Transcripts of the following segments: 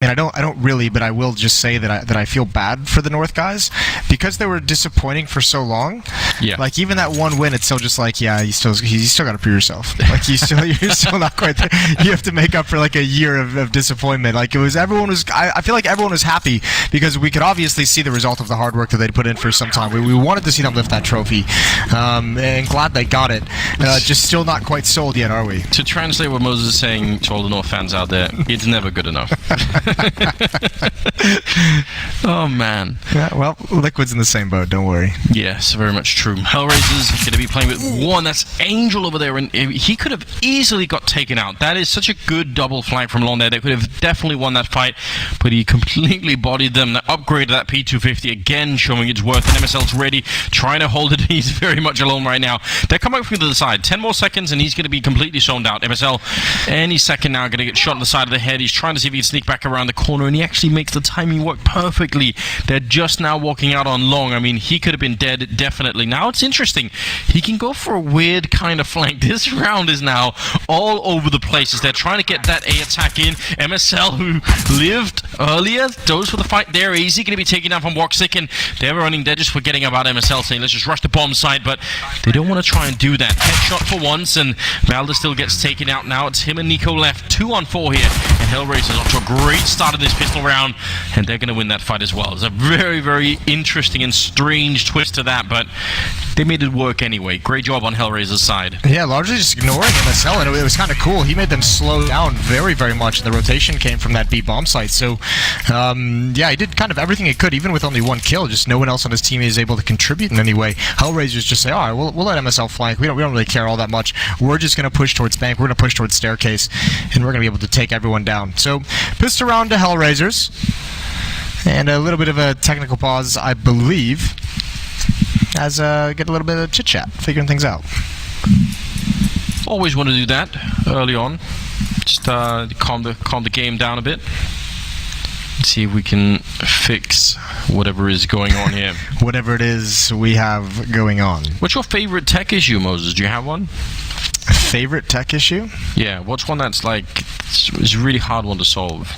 And I don't really, but I will just say that I feel bad for the North guys because they were disappointing for so long. Yeah. Like even that one win, it's still just like, yeah, you still got to prove yourself. Like you're still not quite there. You have to make up for like a year of disappointment. Like I feel like everyone was happy because we could obviously see the result of the hard work that they'd put in for some time. We wanted to see them lift that trophy, and glad they got it. Just still not quite sold yet, are we? To translate what Moses is saying to all the North fans out there, it's never good enough. Oh man. Yeah, well, Liquid's in the same boat, don't worry. Yes, very much true. Hellraisers going to be playing with one. That's Angel over there, and he could have easily got taken out. That is such a good double flank from along there. They could have definitely won that fight, but he completely bodied them. That upgrade to that P250 again, showing its worth. And MSL's ready, trying to hold it. He's very much alone right now. They're coming from the other side. 10 more seconds, and he's going to be completely zoned out. MSL, any second now, going to get shot on the side of the head. He's trying to see if he can sneak back around the corner, and he actually makes the timing work perfectly. They're just now walking out on long. I mean, he could have been dead, definitely. Now it's interesting. He can go for a weird kind of flank. This round is now all over the place as they're trying to get that A attack in. MSL, who lived earlier, goes for the fight there. Easy, going to be taken down from Woxic, and they're just forgetting about MSL, saying, let's just rush the bomb site, but they don't want to try and do that. Headshot for once, and Valda still gets taken out now. It's him and Nico left. 2 on 4 here, and Hellraisers off to a great start of this pistol round, and they're going to win that fight as well. It's a very, very interesting and strange twist to that, but they made it work anyway. Great job on Hellraiser's side. Yeah, largely just ignoring MSL, and it was kind of cool. He made them slow down very, very much, and the rotation came from that B bomb site. So, yeah, he did kind of everything he could, even with only 1 kill. Just no one else on his team is able to contribute in any way. Hellraisers just say, all right, we'll let MSL flank. We don't really care all that much. We're just going to push towards bank. We're going to push towards staircase, and we're going to be able to take everyone down. So, pistol round to Hellraisers. And a little bit of a technical pause, I believe, as get a little bit of chit-chat, figuring things out. Always want to do that early on. Just calm the game down a bit. See if we can fix whatever is going on here. Whatever it is we have going on. What's your favorite tech issue, Moses? Do you have one? Favorite tech issue? Yeah, what's one that's like, it's a really hard one to solve?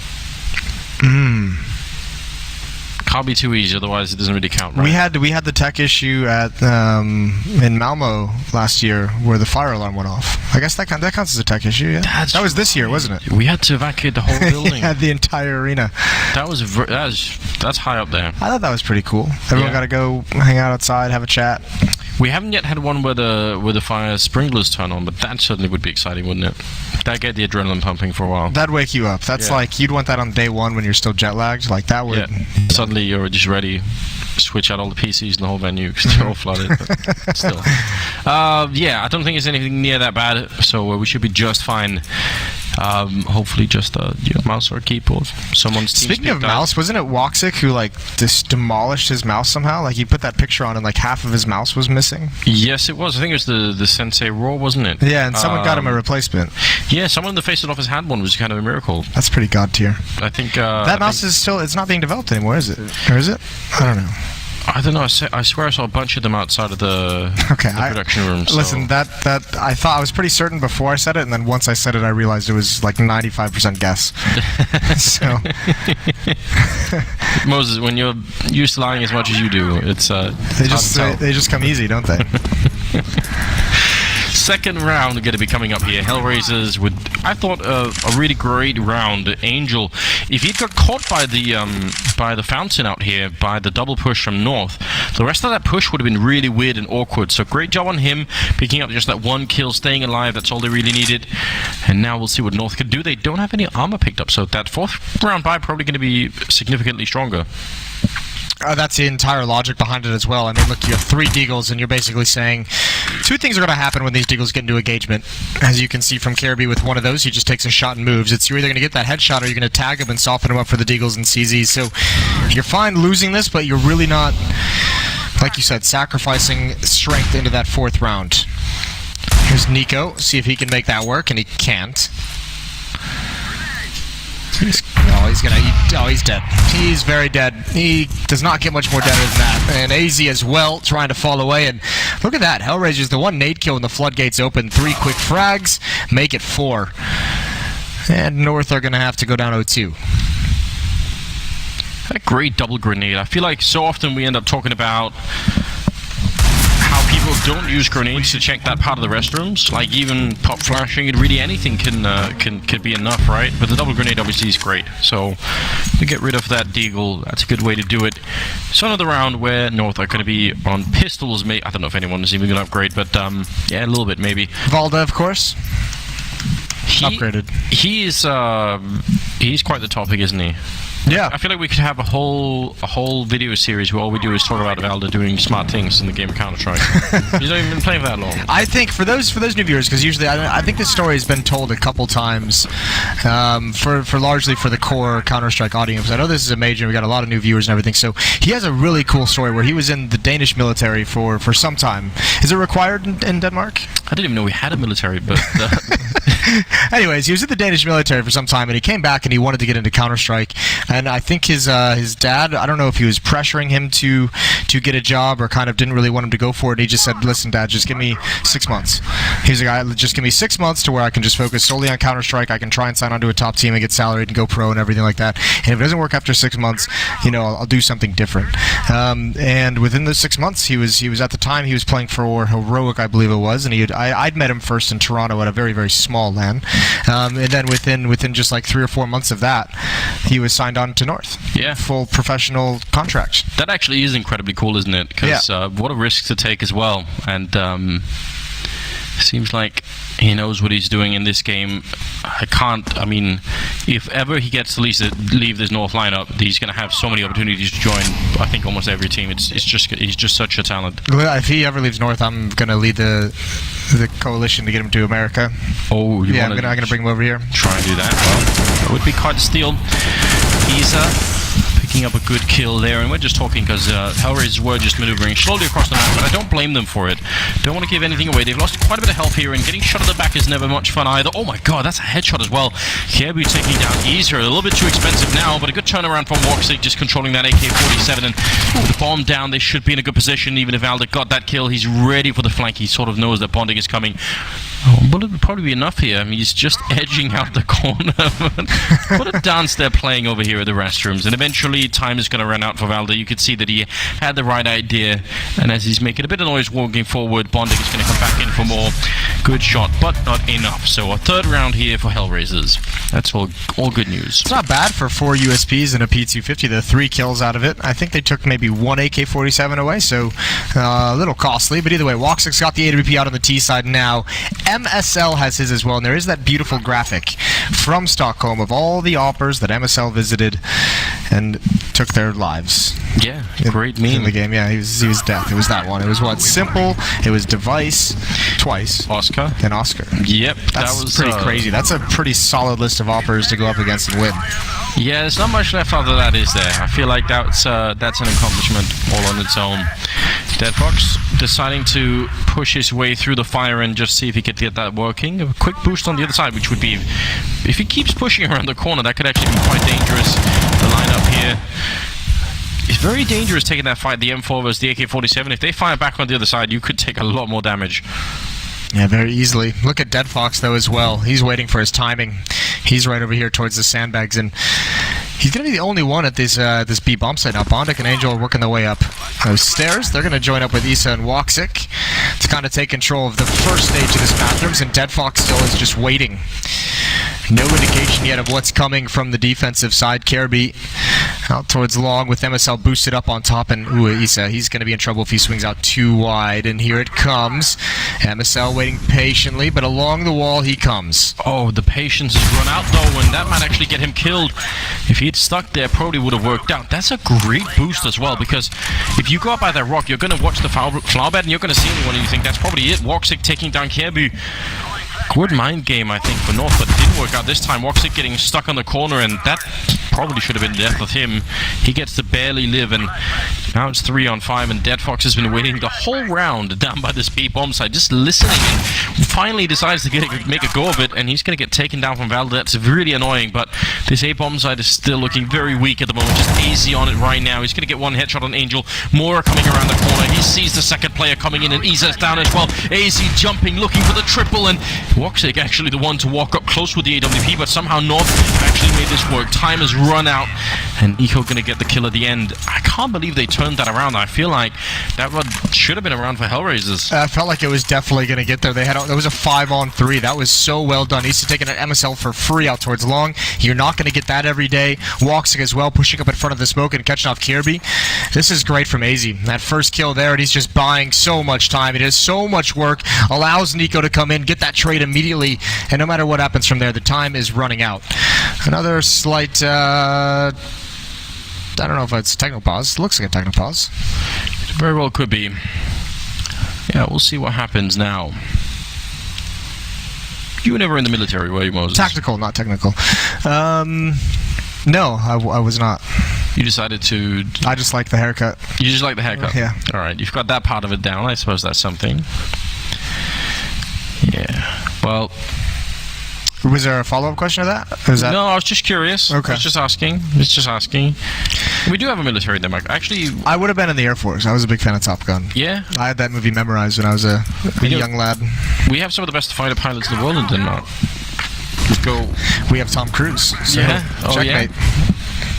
Can't be too easy, otherwise it doesn't really count, right? We had the tech issue at in Malmo last year where the fire alarm went off. I guess that counts as a tech issue. Yeah, that was this year, wasn't it? We had to evacuate the whole building. Yeah, the entire arena. That's high up there. I thought that was pretty cool. Everyone got to go hang out outside, have a chat. We haven't yet had one where the fire sprinklers turn on, but that certainly would be exciting, wouldn't it? That'd get the adrenaline pumping for a while. That'd wake you up. That's like, you'd want that on day one when you're still jet lagged. Like, that would... Yeah. Suddenly you're just ready. Switch out all the PCs in the whole venue because they're all flooded. But still. Yeah, I don't think it's anything near that bad, so we should be just fine. Hopefully just a mouse or a keyboard. Someone's Speaking of mouse, wasn't it Woxic who like just demolished his mouse somehow? Like he put that picture on and like half of his mouse was missing? Yes, it was. I think it was the Sensei Raw, wasn't it? Yeah, and someone got him a replacement. Yeah, someone in the FACEIT office had one, which was kind of a miracle. That's pretty god tier. I think that mouse is still, it's not being developed anymore, is it? Or is it? I don't know. I don't know. I swear I saw a bunch of them outside of the production room. So. Listen, that I thought I was pretty certain before I said it, and then once I said it, I realized it was like 95% guess. So, Moses, when you're used to lying as much as you do, it's they just come easy, don't they? Second round going to be coming up here. Hellraisers with, I thought, a really great round. Angel, if he'd got caught by the fountain out here, by the double push from north, the rest of that push would have been really weird and awkward. So great job on him, picking up just that 1 kill, staying alive. That's all they really needed. And now we'll see what North can do. They don't have any armor picked up, so that 4th round buy probably going to be significantly stronger. That's the entire logic behind it as well. I mean, look, you have 3 deagles, and you're basically saying 2 things are going to happen when these deagles get into engagement. As you can see from Caribou with one of those, he just takes a shot and moves. You're either going to get that headshot or you're going to tag him and soften him up for the deagles and CZs. So you're fine losing this, but you're really not, like you said, sacrificing strength into that 4th round. Here's Nico. See if he can make that work, and he can't. He's dead. He's very dead. He does not get much more deader than that. And AZ as well, trying to fall away. And look at that. Hellraisers, the 1 nade kill when the floodgates open. 3 quick frags, make it 4. And North are going to have to go down 0-2. A great double grenade. I feel like so often we end up talking about how people don't use grenades to check that part of the restrooms. Like even pop flashing, it really anything can be enough, right? But the double grenade obviously is great. So to get rid of that deagle, that's a good way to do it. So another round where North are going to be on pistols. I don't know if anyone is even going to upgrade, but yeah, a little bit maybe. Valda, of course. Upgraded. He's quite the topic, isn't he? Yeah. I feel like we could have a whole video series where all we do is talk about Valda doing smart things in the game of Counter-Strike. He's not even been playing for that long. I think for those new viewers, because usually I think this story has been told a couple times for largely for the core Counter-Strike audience. I know this is a major, we got a lot of new viewers and everything, so he has a really cool story where he was in the Danish military for some time. Is it required in Denmark? I didn't even know we had a military, but... Anyways, he was in the Danish military for some time, and he came back and he wanted to get into Counter-Strike. And I think his dad, I don't know if he was pressuring him to get a job or kind of didn't really want him to go for it. And he just said, "Listen, Dad, just give me 6 months." He's like, "Just give me 6 months to where I can just focus solely on Counter-Strike. I can try and sign onto a top team and get salaried and go pro and everything like that. And if it doesn't work after 6 months, I'll do something different." And within those 6 months, he was at the time he was playing for Heroic, I believe it was, and I'd met him first in Toronto at a very, very small LAN, and then within just like 3 or 4 months of that, he was signed on to North. Yeah. Full professional contract. That actually is incredibly cool, isn't it? Because what a risk to take as well. And seems like he knows what he's doing in this game. If ever he gets to leave this North lineup, he's going to have so many opportunities to join, I think, almost every team. He's just such a talent. If he ever leaves North, I'm going to lead the coalition to get him to America. Oh, I'm going to bring him over here. Try and do that. Well, that would be quite a steal. He's picking up a good kill there, and we're just talking because Hellraisers were just maneuvering slowly across the map, but I don't blame them for it. Don't want to give anything away. They've lost quite a bit of health here, and getting shot at the back is never much fun either. Oh my god, that's a headshot as well. Kierby taking down Easer, a little bit too expensive now, but a good turnaround from Woxic, just controlling that AK-47, and with the bomb down, they should be in a good position. Even if Valda got that kill, he's ready for the flank. He sort of knows that bonding is coming. But it would probably be enough here. He's just edging out the corner. What a dance they're playing over here at the restrooms. And eventually, time is going to run out for Valda. You could see that he had the right idea. And as he's making a bit of noise walking forward, bonding is going to come back in for more. Good shot, but not enough. So a third round here for Hellraisers. That's all good news. It's not bad for 4 USPs and a P250. The 3 kills out of it. I think they took maybe 1 AK-47 away, so a little costly. But either way, Woxic's got the AWP out on the T side now. MSL has his as well, and there is that beautiful graphic from Stockholm of all the oppers that MSL visited and took their lives. Yeah, great meme. In the game, yeah, he was death. It was that one. It was what? Simple, it was Device, twice. Oscar. And Oscar. Yep, that was pretty crazy. That's a pretty solid list of oppers to go up against and win. Yeah, there's not much left after that, is there? I feel like that's an accomplishment all on its own. Deadfox deciding to push his way through the fire and just see if he could get that working. A quick boost on the other side, which would be, if he keeps pushing around the corner, that could actually be quite dangerous. The lineup here is very dangerous taking that fight, the M4 versus the AK-47. If they fire back on the other side, you could take a lot more damage. Yeah, very easily. Look at Deadfox, though, as well. He's waiting for his timing. He's right over here towards the sandbags, and he's going to be the only one at this B bomb site now. Bondic and Angel are working their way up those stairs. They're going to join up with Issa and Woxic to kind of take control of the first stage of this bathrooms, and Deadfox still is just waiting. No indication yet of what's coming from the defensive side. Kierby out towards long with MSL boosted up on top, and Issa, he's going to be in trouble if he swings out too wide, and here it comes. MSL waiting patiently, but along the wall he comes. Oh, the patience has run out though, and that might actually get him killed. If he had stuck there, probably would have worked out. That's a great boost as well, because if you go up by that rock, you're going to watch the flower bed and you're going to see anyone and you think that's probably it. Woxic taking down Kierby. Good mind game, I think, for North, but it didn't work out this time. Woxic getting stuck on the corner, and that probably should have been the death of him. He gets to barely live, and now it's 3 on 5, and Deadfox has been waiting the whole round down by this B bomb site, just listening, and finally decides to make a go of it, and he's going to get taken down from Valda. That's really annoying, but this A bomb site is still looking very weak at the moment. Just easy on it right now. He's going to get one headshot on Angel. More coming around the corner. He sees the second player coming in, and Isa's down as well. AZ jumping, looking for the triple, and Woxic actually the one to walk up close with the AWP, but somehow North actually made this work. Time has run out, And Nico going to get the kill at the end. I can't believe they turned that around. I feel like that one should have been around for Hellraisers. I felt like it was definitely going to get there. There was a 5-on-3. That was so well done. He's taking an MSL for free out towards long. You're not going to get that every day. Walksing as well, pushing up in front of the smoke and catching off Kirby. This is great from AZ. That first kill there, and he's just buying so much time. It is so much work. Allows Nico to come in, get that trade immediately, and no matter what happens from there, the time is running out. Another slight, I don't know if it's a techno pause. Looks like a techno pause. It very well could be. Yeah, we'll see what happens now. You were never in the military, were you, Moses? Tactical, not technical. No, I was not. You decided to... I just like the haircut. You just like the haircut? Yeah. Alright, you've got that part of it down. I suppose that's something. Yeah. Well... Was there a follow-up question to that? No, I was just curious. Okay. I was just asking. We do have a military in Denmark. Actually... I would have been in the Air Force. I was a big fan of Top Gun. Yeah? I had that movie memorized when I was a young lad. We have some of the best fighter pilots in the world in Denmark. Let's go. We have Tom Cruise. So yeah? Oh, checkmate. yeah?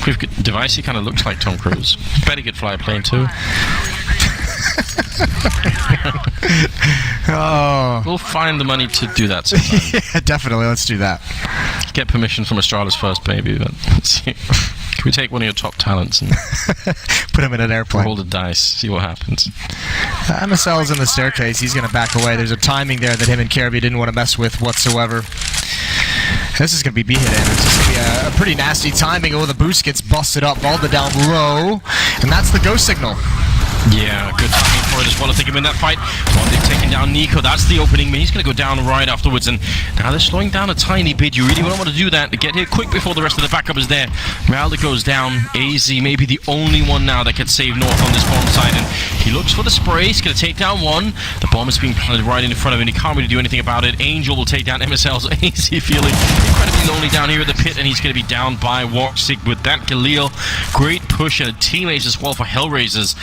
We've got Device, he kind of looks like Tom Cruise. Bet he could fly a plane too. Oh. We'll find the money to do that sometime. Yeah, definitely. Let's do that. Get permission from Astralis first, maybe. But let's see. Can we take one of your top talents and put him in an airplane? Roll the dice, see what happens. MSL's in the staircase. He's going to back away. There's a timing there that him and Kirby didn't want to mess with whatsoever. This is going to be B-hit Anders. This is going to be a pretty nasty timing. Oh, the boost gets busted up. Valda down low. And that's the go signal. Yeah, good timing for it as well. I think him in that fight. They've taken down Nico. That's the opening. He's going to go down right afterwards. And now they're slowing down a tiny bit. You really don't want to do that. To get here quick before the rest of the backup is there. Valda goes down. AZ maybe the only one now that can save North on this bomb side. And he looks for the spray. He's going to take down one. The bomb is being planted right in front of him. He can't really do anything about it. Angel will take down MSL's. AZ feeling incredibly lonely down here at the pit. And he's going to be down by Warksig with that Galil. Great push and a teammate as well for Hellraisers.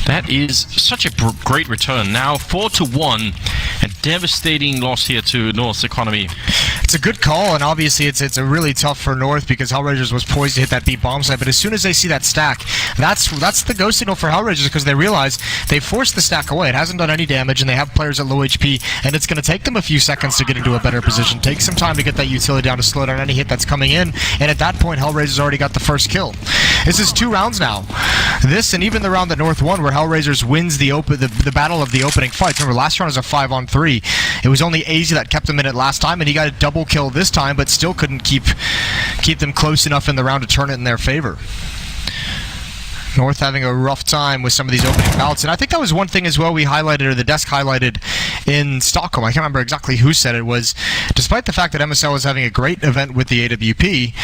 That is such a great return. Now 4-1, a devastating loss here to North's economy. It's a good call, and obviously it's a really tough for North because Hellraisers was poised to hit that B bomb site. But as soon as they see that stack, that's the go signal for Hellraisers because they realize they forced the stack away. It hasn't done any damage, and they have players at low HP, and it's going to take them a few seconds to get into a better position. Take some time to get that utility down to slow down any hit that's coming in, and at that point, Hellraisers already got the first kill. This is 2 rounds now. This and even the round that North won, where Hellraisers wins the battle of the opening fight. Remember, last round was a 5-on-3. It was only AZ that kept them in it last time, and he got a double kill this time, but still couldn't keep them close enough in the round to turn it in their favor. North having a rough time with some of these opening bouts, and I think that was one thing as well we highlighted, or the desk highlighted in Stockholm. I can't remember exactly who said it, was despite the fact that MSL was having a great event with the AWP,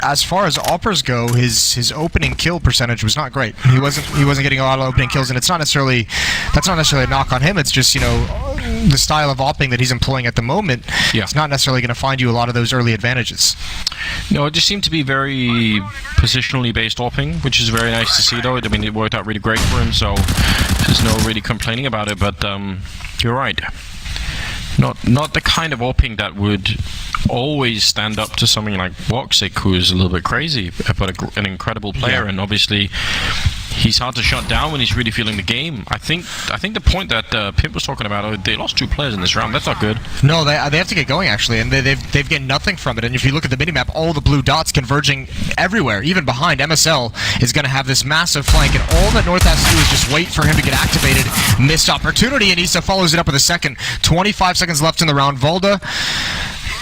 as far as Oppers go, his opening kill percentage was not great. He wasn't getting a lot of opening kills, and that's not necessarily a knock on him. It's just, you know, the style of opping that he's employing at the moment. Yeah. It's not necessarily going to find you a lot of those early advantages. No, it just seemed to be very positionally based opping, which is very nice to see, though. I mean, it worked out really great for him, so there's no really complaining about it. But you're right. Not the kind of opping that would always stand up to something like Warksig, who is a little bit crazy, but an incredible player, and obviously he's hard to shut down when he's really feeling the game. I think the point that Pimp was talking about, they lost 2 players in this round. That's not good. No, they have to get going, actually, and they've gained nothing from it. And if you look at the minimap, all the blue dots converging everywhere, even behind. MSL is going to have this massive flank, and all that North has to do is just wait for him to get activated. Missed opportunity, and Issa follows it up with a second. 25 seconds left in the round. Valda,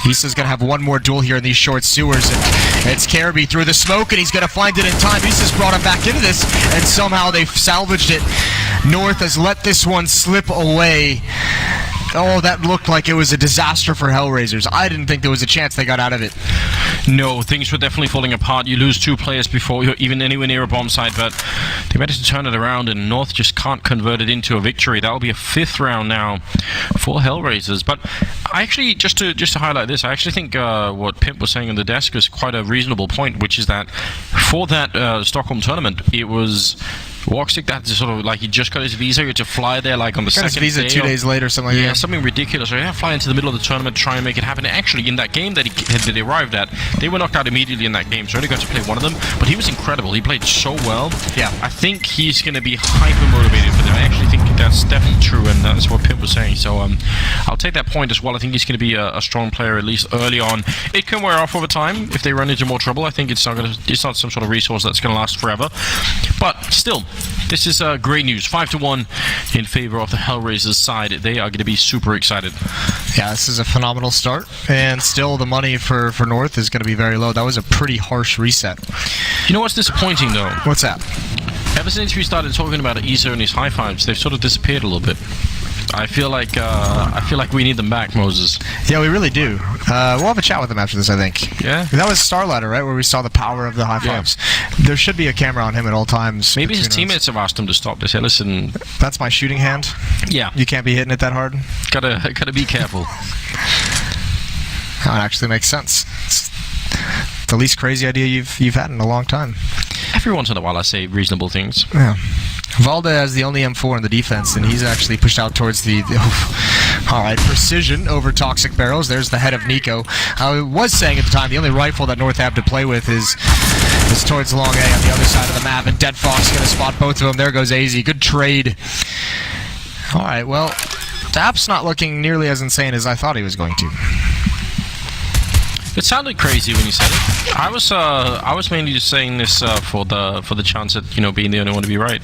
Issa's going to have one more duel here in these short sewers, and it's Kirby through the smoke, and he's going to find it in time. Issa's brought him back into this, and somehow they've salvaged it. North has let this one slip away. Oh, that looked like it was a disaster for Hellraisers. I didn't think there was a chance they got out of it. No, things were definitely falling apart. You lose 2 players before you're even anywhere near a bomb site, but they managed to turn it around, and North just can't convert it into a victory. That will be a 5th round now for Hellraisers. But I actually, just to highlight this, I actually think what Pimp was saying on the desk is quite a reasonable point, which is that for that Stockholm tournament, it was Walksick, that's sort of like he just got his visa. He had to fly there like on the Got his second visa day 2 days later, something like yeah, that. something ridiculous. So he had to fly into the middle of the tournament to try and make it happen. Actually, in that game that he arrived at, they were knocked out immediately in that game, so he only got to play one of them. But he was incredible. He played so well. Yeah. I think he's going to be hyper motivated for them. I actually think that's definitely true, and that's what Pim was saying. So I'll take that point as well. I think he's going to be a strong player at least early on. It can wear off over time if they run into more trouble. I think it's not some sort of resource that's going to last forever. But still, this is great news. 5-1 in favor of the Hellraisers side. They are going to be super excited. Yeah, this is a phenomenal start, and still the money for North is going to be very low. That was a pretty harsh reset. You know what's disappointing though? What's that? Ever since we started talking about Isa and his high fives, they've sort of disappeared a little bit. I feel like we need them back, Moses. Yeah, we really do. We'll have a chat with him after this, I think. Yeah? That was Starladder, right, where we saw the power of the high fives. Yeah. There should be a camera on him at all times. Maybe his teammates have asked him to stop. They say, listen... That's my shooting hand? Yeah. You can't be hitting it that hard? Gotta be careful. That actually makes sense. It's the least crazy idea you've had in a long time. Every once in a while I say reasonable things. Yeah. Valda has the only M4 in the defense, and he's actually pushed out towards the... All right, precision over toxic barrels. There's the head of Nico. I was saying at the time, the only rifle that North have to play with is towards long A on the other side of the map, and Dead Fox going to spot both of them. There goes AZ. Good trade. All right, well, Dap's not looking nearly as insane as I thought he was going to. It sounded crazy when you said it. I was mainly just saying this for the chance at being the only one to be right.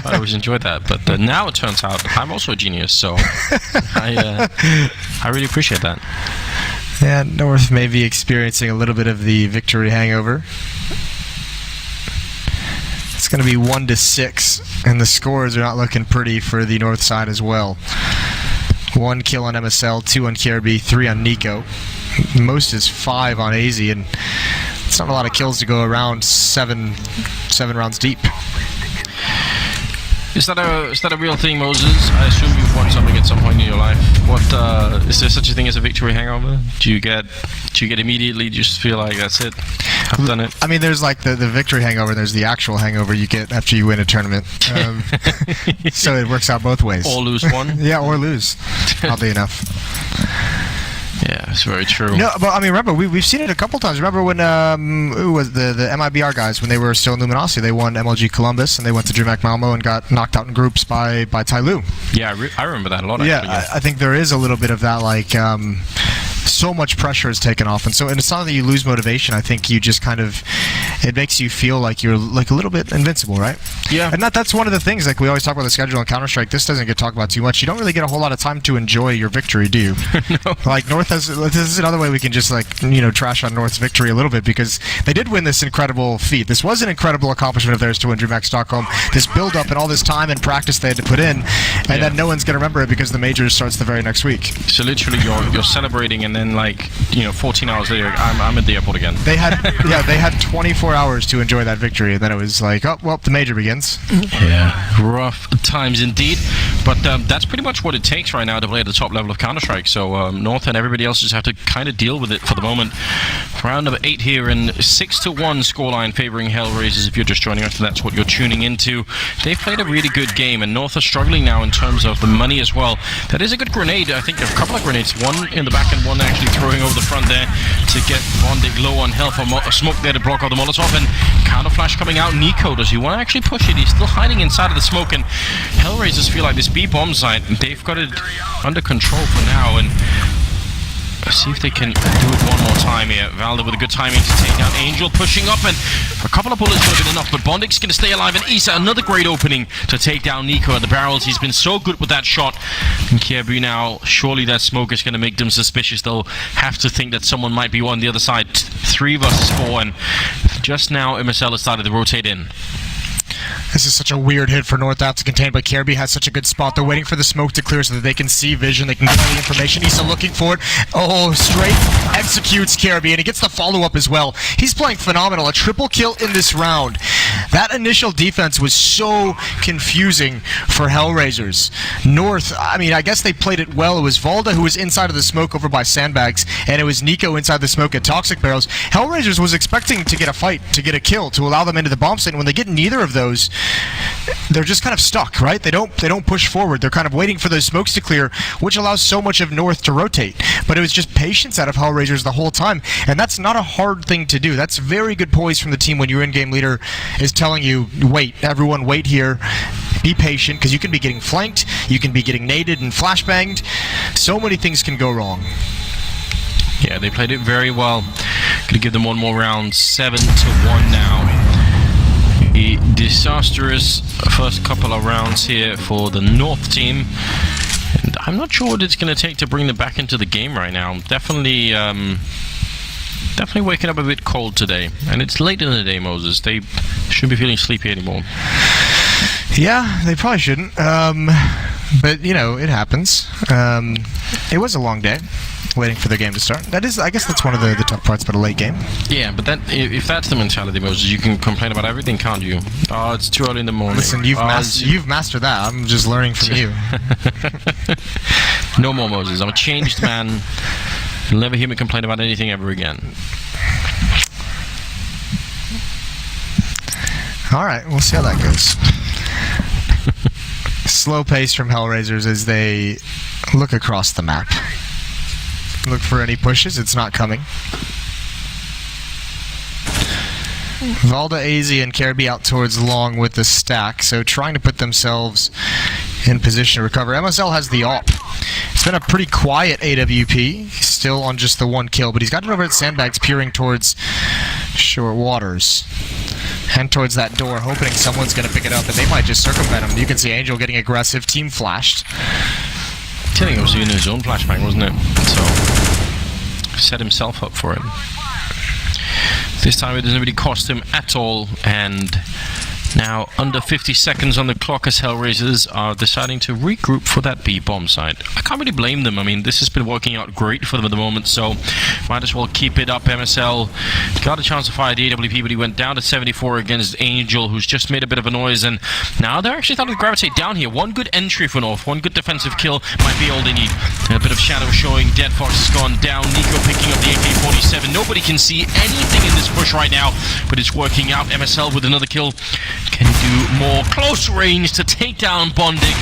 I always enjoyed that, but now it turns out I'm also a genius. So I really appreciate that. Yeah, North may be experiencing a little bit of the victory hangover. It's going to be 1-6, and the scores are not looking pretty for the North side as well. 1 kill on MSL, 2 on KRB, 3 on Nico. Most is 5 on AZ, and it's not a lot of kills to go around. Seven rounds deep. Is that a real thing, Moses? I assume you've won something at some point in your life. What is there such a thing as a victory hangover? Do you get immediately just feel like that's it? I've done it. I mean, there's like the victory hangover, and there's the actual hangover you get after you win a tournament. So it works out both ways. Or lose one. Yeah, or lose. Oddly enough. Yeah, it's very true. No, but I mean, remember, we've seen it a couple times. Remember when who was the MIBR guys, when they were still in Luminosity, they won MLG Columbus, and they went to DreamHack Malmo and got knocked out in groups by Tai Lu. Yeah, I remember that a lot, yeah, actually. Yeah, I think there is a little bit of that, like... so much pressure is taken off, and it's not that you lose motivation. I think you just kind of, it makes you feel like you're like a little bit invincible, right? Yeah. And that's one of the things, like we always talk about the schedule on Counter-Strike. This doesn't get talked about too much. You don't really get a whole lot of time to enjoy your victory, do you? No. Like North has, this is another way we can just trash on North's victory a little bit, because they did win this incredible feat. This was an incredible accomplishment of theirs to win DreamHack Stockholm. This build-up and all this time and practice they had to put in, and then no one's going to remember it because the majors starts the very next week. So literally you're celebrating, and then 14 hours later, I'm at the airport again. They had 24 hours to enjoy that victory, and then it was like, oh, well, the major begins. Yeah, rough times indeed. But that's pretty much what it takes right now to play at the top level of Counter-Strike. So North and everybody else just have to kind of deal with it for the moment. Round number 8 here, and 6-1 scoreline favoring Hellraisers. If you're just joining us, that's what you're tuning into. They've played a really good game, and North are struggling now in terms of the money as well. That is a good grenade. I think a couple of grenades, one in the back and one actually throwing over the front there to get Bondig low on health. A smoke there to block out the Molotov, and counter flash coming out. Nico, does he want to actually push it? He's still hiding inside of the smoke, and Hellraisers feel like this B bomb site, they've got it under control for now, and see if they can do it one more time here. Valda with a good timing to take down Angel, pushing up, and a couple of bullets would have been enough, but Bondig's going to stay alive, and Isa, another great opening to take down Nico at the barrels. He's been so good with that shot. And Kierbu now, surely that smoke is going to make them suspicious. They'll have to think that someone might be on the other side. 3 versus 4, and just now MSL has started to rotate in. This is such a weird hit for North out to contain, but Kirby has such a good spot. They're waiting for the smoke to clear so that they can see vision, they can get all the information. Issa looking for it. Oh, straight executes Kirby, and he gets the follow-up as well. He's playing phenomenal. A triple kill in this round. That initial defense was so confusing for Hellraisers. North, I mean, I guess they played it well. It was Valda who was inside of the smoke over by Sandbags, and it was Nico inside the smoke at Toxic Barrels. Hellraisers was expecting to get a fight, to get a kill, to allow them into the bomb site, and when they get neither of those, they're just kind of stuck, right? They don't push forward. They're kind of waiting for those smokes to clear, which allows so much of North to rotate. But it was just patience out of Hellraisers the whole time, and that's not a hard thing to do. That's very good poise from the team when your in-game leader is telling you, wait, everyone wait here, be patient, because you can be getting flanked, you can be getting naded and flashbanged. So many things can go wrong. Yeah, they played it very well. Gonna give them one more round, 7-1 now. A disastrous first couple of rounds here for the North team. And I'm not sure what it's going to take to bring them back into the game right now. Definitely waking up a bit cold today. And it's late in the day, Moses. They shouldn't be feeling sleepy anymore. Yeah, they probably shouldn't. But, you know, it happens. It was a long day waiting for the game to start. That is, I guess that's one of the tough parts about a late game. Yeah, but if that's the mentality, Moses, you can complain about everything, can't you? Oh, it's too early in the morning. Listen, you've mastered that. I'm just learning from you. No more, Moses. I'm a changed man. You'll never hear me complain about anything ever again. Alright, we'll see how that goes. Slow pace from Hellraisers as they look across the map. Look for any pushes, it's not coming. Valda, AZ, and Caribbean out towards long with the stack, so trying to put themselves in position to recover. MSL has the AWP. It's been a pretty quiet AWP, still on just the one kill, but he's got it over at Sandbags, peering towards short waters. And towards that door, hoping someone's going to pick it up, and they might just circumvent him. You can see Angel getting aggressive, team flashed. I think it was in his own flashbang, wasn't it? So, set himself up for it. This time it doesn't really cost him at all, and now under 50 seconds on the clock as Hellraisers are deciding to regroup for that B bomb site. I can't really blame them. I mean, this has been working out great for them at the moment, so might as well keep it up. MSL got a chance to fire the AWP, but he went down to 74 against Angel, who's just made a bit of a noise, and now they're actually starting to gravitate down here. One good entry for North, one good defensive kill might be all they need. A bit of shadow showing. Dead Fox has gone down. Nico picking up the AK-47. Nobody can see anything in this push right now, but it's working out. MSL with another kill. Can do more close range to take down Bondic.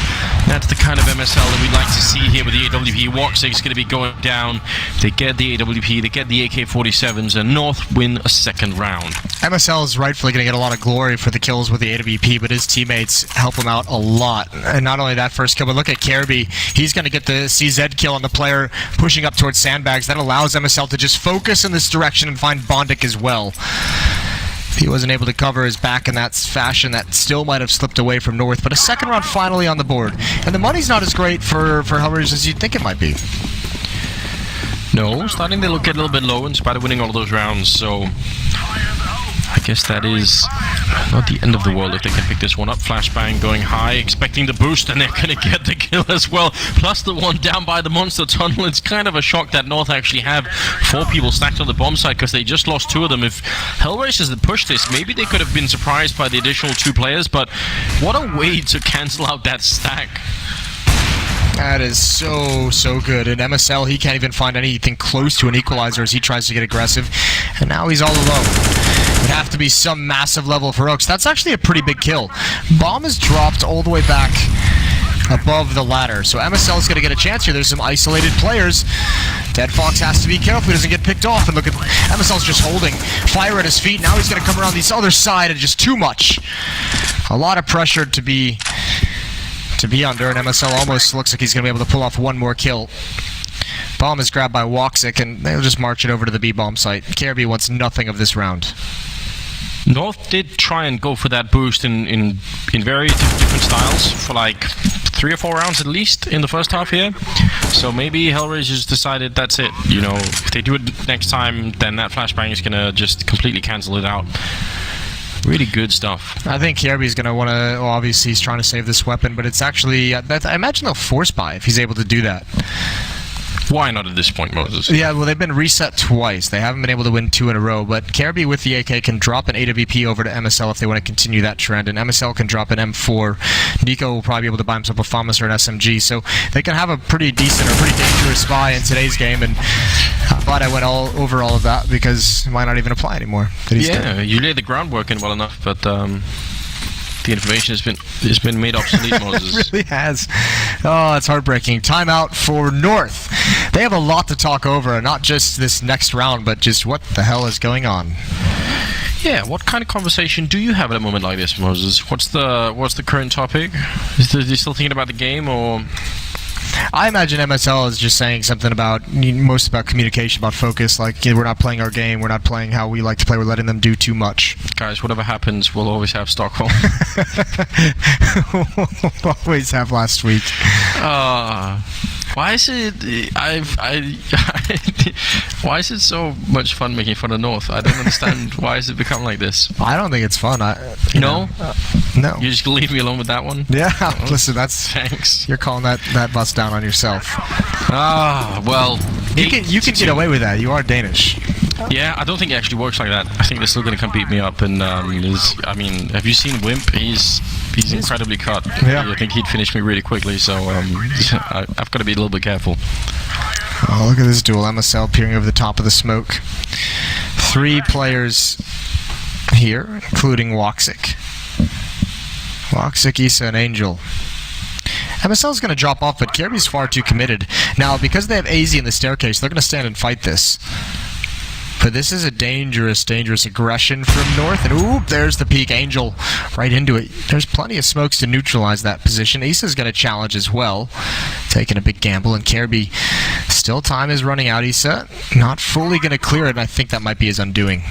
That's the kind of MSL that we'd like to see here with the AWP. Woxig's going to be going down. They get the AWP, they get the AK-47s, and North win a second round. MSL is rightfully going to get a lot of glory for the kills with the AWP, but his teammates help him out a lot. And not only that first kill, but look at Caribbean. He's going to get the CZ kill on the player pushing up towards Sandbags. That allows MSL to just focus in this direction and find Bondic as well. He wasn't able to cover his back in that fashion. That still might have slipped away from North, but a second round finally on the board. And the money's not as great for Hellraisers as you'd think it might be. No, starting to get a little bit low in spite of winning all of those rounds, so I guess that is not the end of the world if they can pick this one up. Flashbang going high, expecting the boost, and they're going to get the kill as well. Plus the one down by the monster tunnel. It's kind of a shock that North actually have 4 people stacked on the bomb site because they just lost 2 of them. If Hellraisers had pushed this, maybe they could have been surprised by the additional 2 players, but what a way to cancel out that stack. That is so good. And MSL, he can't even find anything close to an equalizer as he tries to get aggressive. And now he's all alone. It'd have to be some massive level for Oaks. That's actually a pretty big kill. Bomb is dropped all the way back above the ladder. So MSL is going to get a chance here. There's some isolated players. Dead Fox has to be careful he doesn't get picked off. And look at MSL's just holding fire at his feet. Now he's going to come around this other side and just too much. A lot of pressure to be under, and MSL almost looks like he's going to be able to pull off one more kill. Bomb is grabbed by Woxic, and they'll just march it over to the B-bomb site. Caribbean wants nothing of this round. North did try and go for that boost in various different styles for like 3 or 4 rounds at least in the first half here. So maybe Hellraisers decided that's it. You know, if they do it next time, then that flashbang is going to just completely cancel it out. Really good stuff. I think Caribbean's going to want to, well, obviously he's trying to save this weapon, but it's actually, I imagine they'll force buy if he's able to do that. Why not at this point, Moses? Yeah, well, they've been reset twice. They haven't been able to win 2 in a row, but Careby with the AK can drop an AWP over to MSL if they want to continue that trend, and MSL can drop an M4. Nico will probably be able to buy himself a FAMAS or an SMG, so they can have a pretty decent or pretty dangerous buy in today's game, and I'm glad I went over all of that, because it might not even apply anymore. Yeah, you laid the groundwork in well enough, but the information has been made obsolete, Moses. It really has. Oh, it's heartbreaking. Timeout for North. They have a lot to talk over, not just this next round, but just what the hell is going on. Yeah, what kind of conversation do you have at a moment like this, Moses? What's the current topic? Is you still thinking about the game, or? I imagine MSL is just saying something about communication, about focus. Like, we're not playing our game, we're not playing how we like to play, we're letting them do too much. Guys, whatever happens, we'll always have Stockholm. We'll always have last week. Why is it? Why is it so much fun making fun of North? I don't understand. Why has it become like this? I don't think it's fun. No. You just leave me alone with that one. Yeah. Listen, thanks. You're calling that bus down on yourself. Well, you can get away with that. You are Danish. Yeah, I don't think it actually works like that. I think they're still going to come beat me up. And have you seen Wimp? He's incredibly cut. Yeah. I think he'd finish me really quickly. So I've got to be a little bit careful. Oh, look at this duel. MSL peering over the top of the smoke. 3 players here, including Woxic. Woxic, Issa, and Angel. MSL is going to drop off, but Careby's far too committed. Now, because they have AZ in the staircase, they're going to stand and fight this. But this is a dangerous, dangerous aggression from North. And oop, there's the peak. Angel right into it. There's plenty of smokes to neutralize that position. Issa's going to challenge as well, taking a big gamble. And Careby, still time is running out. Issa not fully going to clear it, and I think that might be his undoing.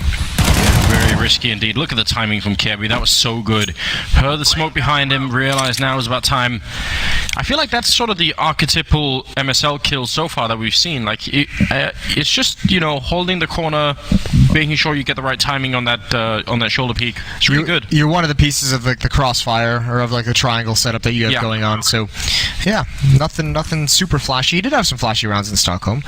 Very risky indeed. Look at the timing from Careby. That was so good. Heard the smoke behind him, realized now is about time. I feel like that's sort of the archetypal MSL kill so far that we've seen. Like, it's just, holding the corner, making sure you get the right timing on that shoulder peak. It's really good. You're one of the pieces of like the crossfire or of like the triangle setup that you have going on. So, yeah, nothing super flashy. He did have some flashy rounds in Stockholm.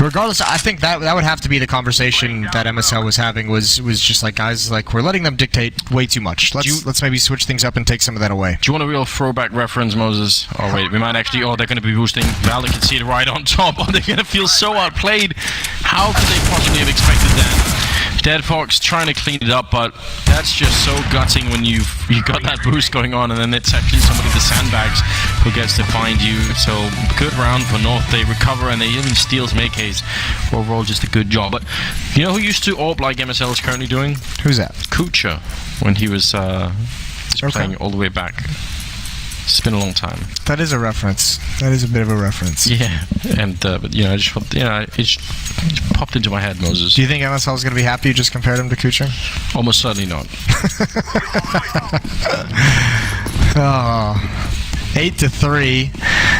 Regardless, I think that would have to be the conversation that MSL was having. Was just like, guys, like, we're letting them dictate way too much. Let's maybe switch things up and take some of that away. Do you want a real throwback reference, Moses? Oh wait, we might actually. Oh, they're going to be boosting. Valor can see it right on top. Oh, they're going to feel so outplayed. How could they possibly have expected that? Dead Fox trying to clean it up, but that's just so gutting when you got that boost going on, and then it's actually somebody with the sandbags who gets to find you. So good round for North. They recover and they even steals Maykays. Overall, just a good job. But you know who used to AWP like MSL is currently doing? Who's that? Kucha, when he was playing all the way back. It's been a long time. That is a reference. That is a bit of a reference. Yeah, and but I just it popped into my head, Moses. Do you think MSL is going to be happy you just compared him to Kucha? Almost certainly not. 8-3,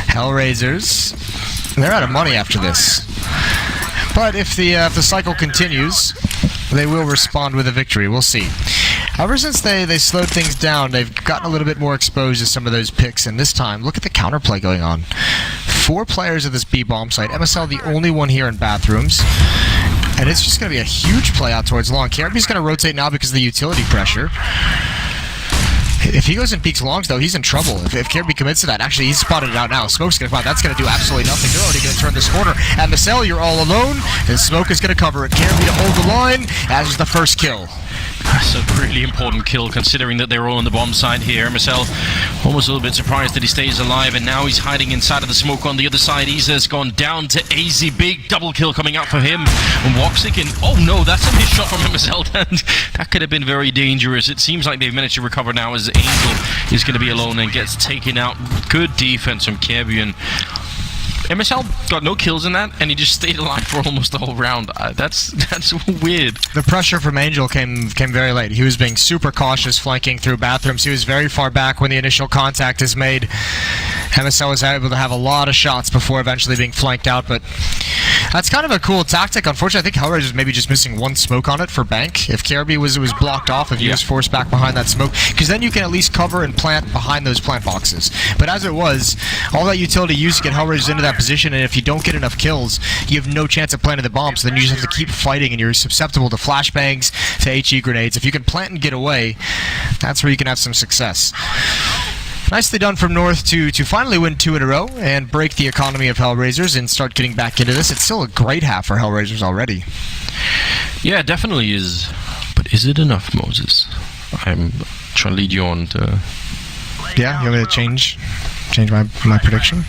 Hellraisers. They're out of money after this. But if the cycle continues, they will respond with a victory. We'll see. Ever since they slowed things down, they've gotten a little bit more exposed to some of those picks, and this time, look at the counterplay going on. 4 players at this B-bomb site. MSL the only one here in bathrooms. And it's just going to be a huge play out towards long. Careby's going to rotate now because of the utility pressure. If he goes and peeks longs, though, he's in trouble. If Careby commits to that, actually, he's spotted it out now. Smoke's going to come out. That's going to do absolutely nothing. They're already going to turn this corner. MSL, you're all alone, and Smoke is going to cover it. Careby to hold the line, as is the first kill. That's a really important kill, considering that they're all on the bomb side here. MSL almost a little bit surprised that he stays alive, and now he's hiding inside of the smoke on the other side. Isa's gone down to AZ. Big double kill coming out for him. And Woxic, and oh no, that's a missed shot from MSL. That could have been very dangerous. It seems like they've managed to recover now as Angel is going to be alone and gets taken out. Good defense from Careby, and MSL got no kills in that, and he just stayed alive for almost the whole round. That's weird. The pressure from Angel came very late. He was being super cautious, flanking through bathrooms. He was very far back when the initial contact is made. MSL was able to have a lot of shots before eventually being flanked out, but That's kind of a cool tactic. Unfortunately, I think Hellraisers maybe just missing one smoke on it for Bank. If KRB was blocked off, if he was forced back behind that smoke, because then you can at least cover and plant behind those plant boxes. But as it was, all that utility used to get Hellraisers into that position, and if you don't get enough kills, you have no chance of planting the bomb, so then you just have to keep fighting, and you're susceptible to flashbangs, to HE grenades. If you can plant and get away, that's where you can have some success. Nicely done from North to finally win 2 in a row and break the economy of Hellraisers and start getting back into this. It's still a great half for Hellraisers already. Yeah, it definitely is. But is it enough, Moses? I'm trying to lead you on to... Yeah, you want me to change my prediction?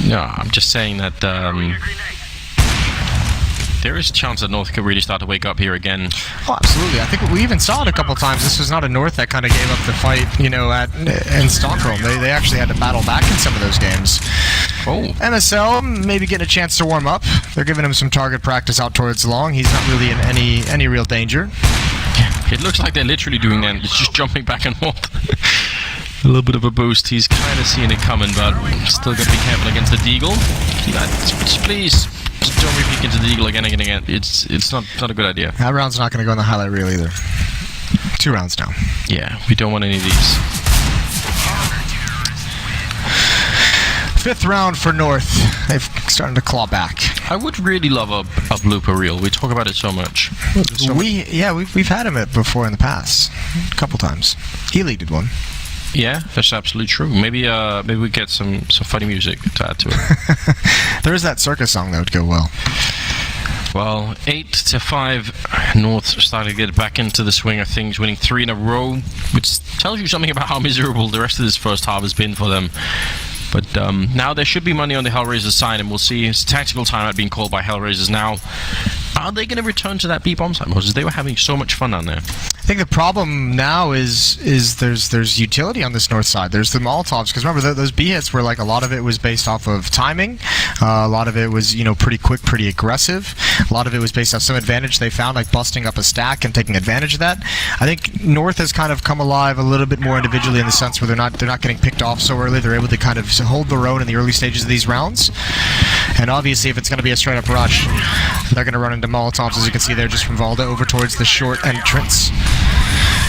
No, I'm just saying that there is a chance that North could really start to wake up here again. Oh, absolutely. I think we even saw it a couple times. This was not a North that kind of gave up the fight, in Stockholm. They actually had to battle back in some of those games. Oh. MSL maybe getting a chance to warm up. They're giving him some target practice out towards Long. He's not really in any real danger. It looks like they're literally doing that. It's just jumping back and forth. A little bit of a boost. He's kind of seeing it coming, but still got to be careful against the Deagle. Please don't repeat into the Deagle again and again. It's not a good idea. That round's not going to go in the highlight reel either. 2 rounds down. Yeah, we don't want any of these. 5th round for North. They've started to claw back. I would really love a blooper reel. We talk about it so much. We've had him before in the past, a couple times. Healy did one. Yeah, that's absolutely true. Maybe we get some funny music to add to it. There is that circus song that would go well. Well, 8-5, North starting to get back into the swing of things, winning 3 in a row, which tells you something about how miserable the rest of this first half has been for them. But now there should be money on the Hellraisers side, and we'll see. It's tactical timeout being called by Hellraisers now. Are they going to return to that B-bomb side, Moses? They were having so much fun down there. I think the problem now is there's utility on this north side. There's the Molotovs, because remember those B hits were like a lot of it was based off of timing. A lot of it was pretty quick, pretty aggressive. A lot of it was based off some advantage they found, like busting up a stack and taking advantage of that. I think North has kind of come alive a little bit more individually in the sense where they're not getting picked off so early. They're able to kind of hold their own in the early stages of these rounds. And obviously, if it's going to be a straight up rush, they're going to run into Molotovs, as you can see there, just from Valda over towards the short entrance.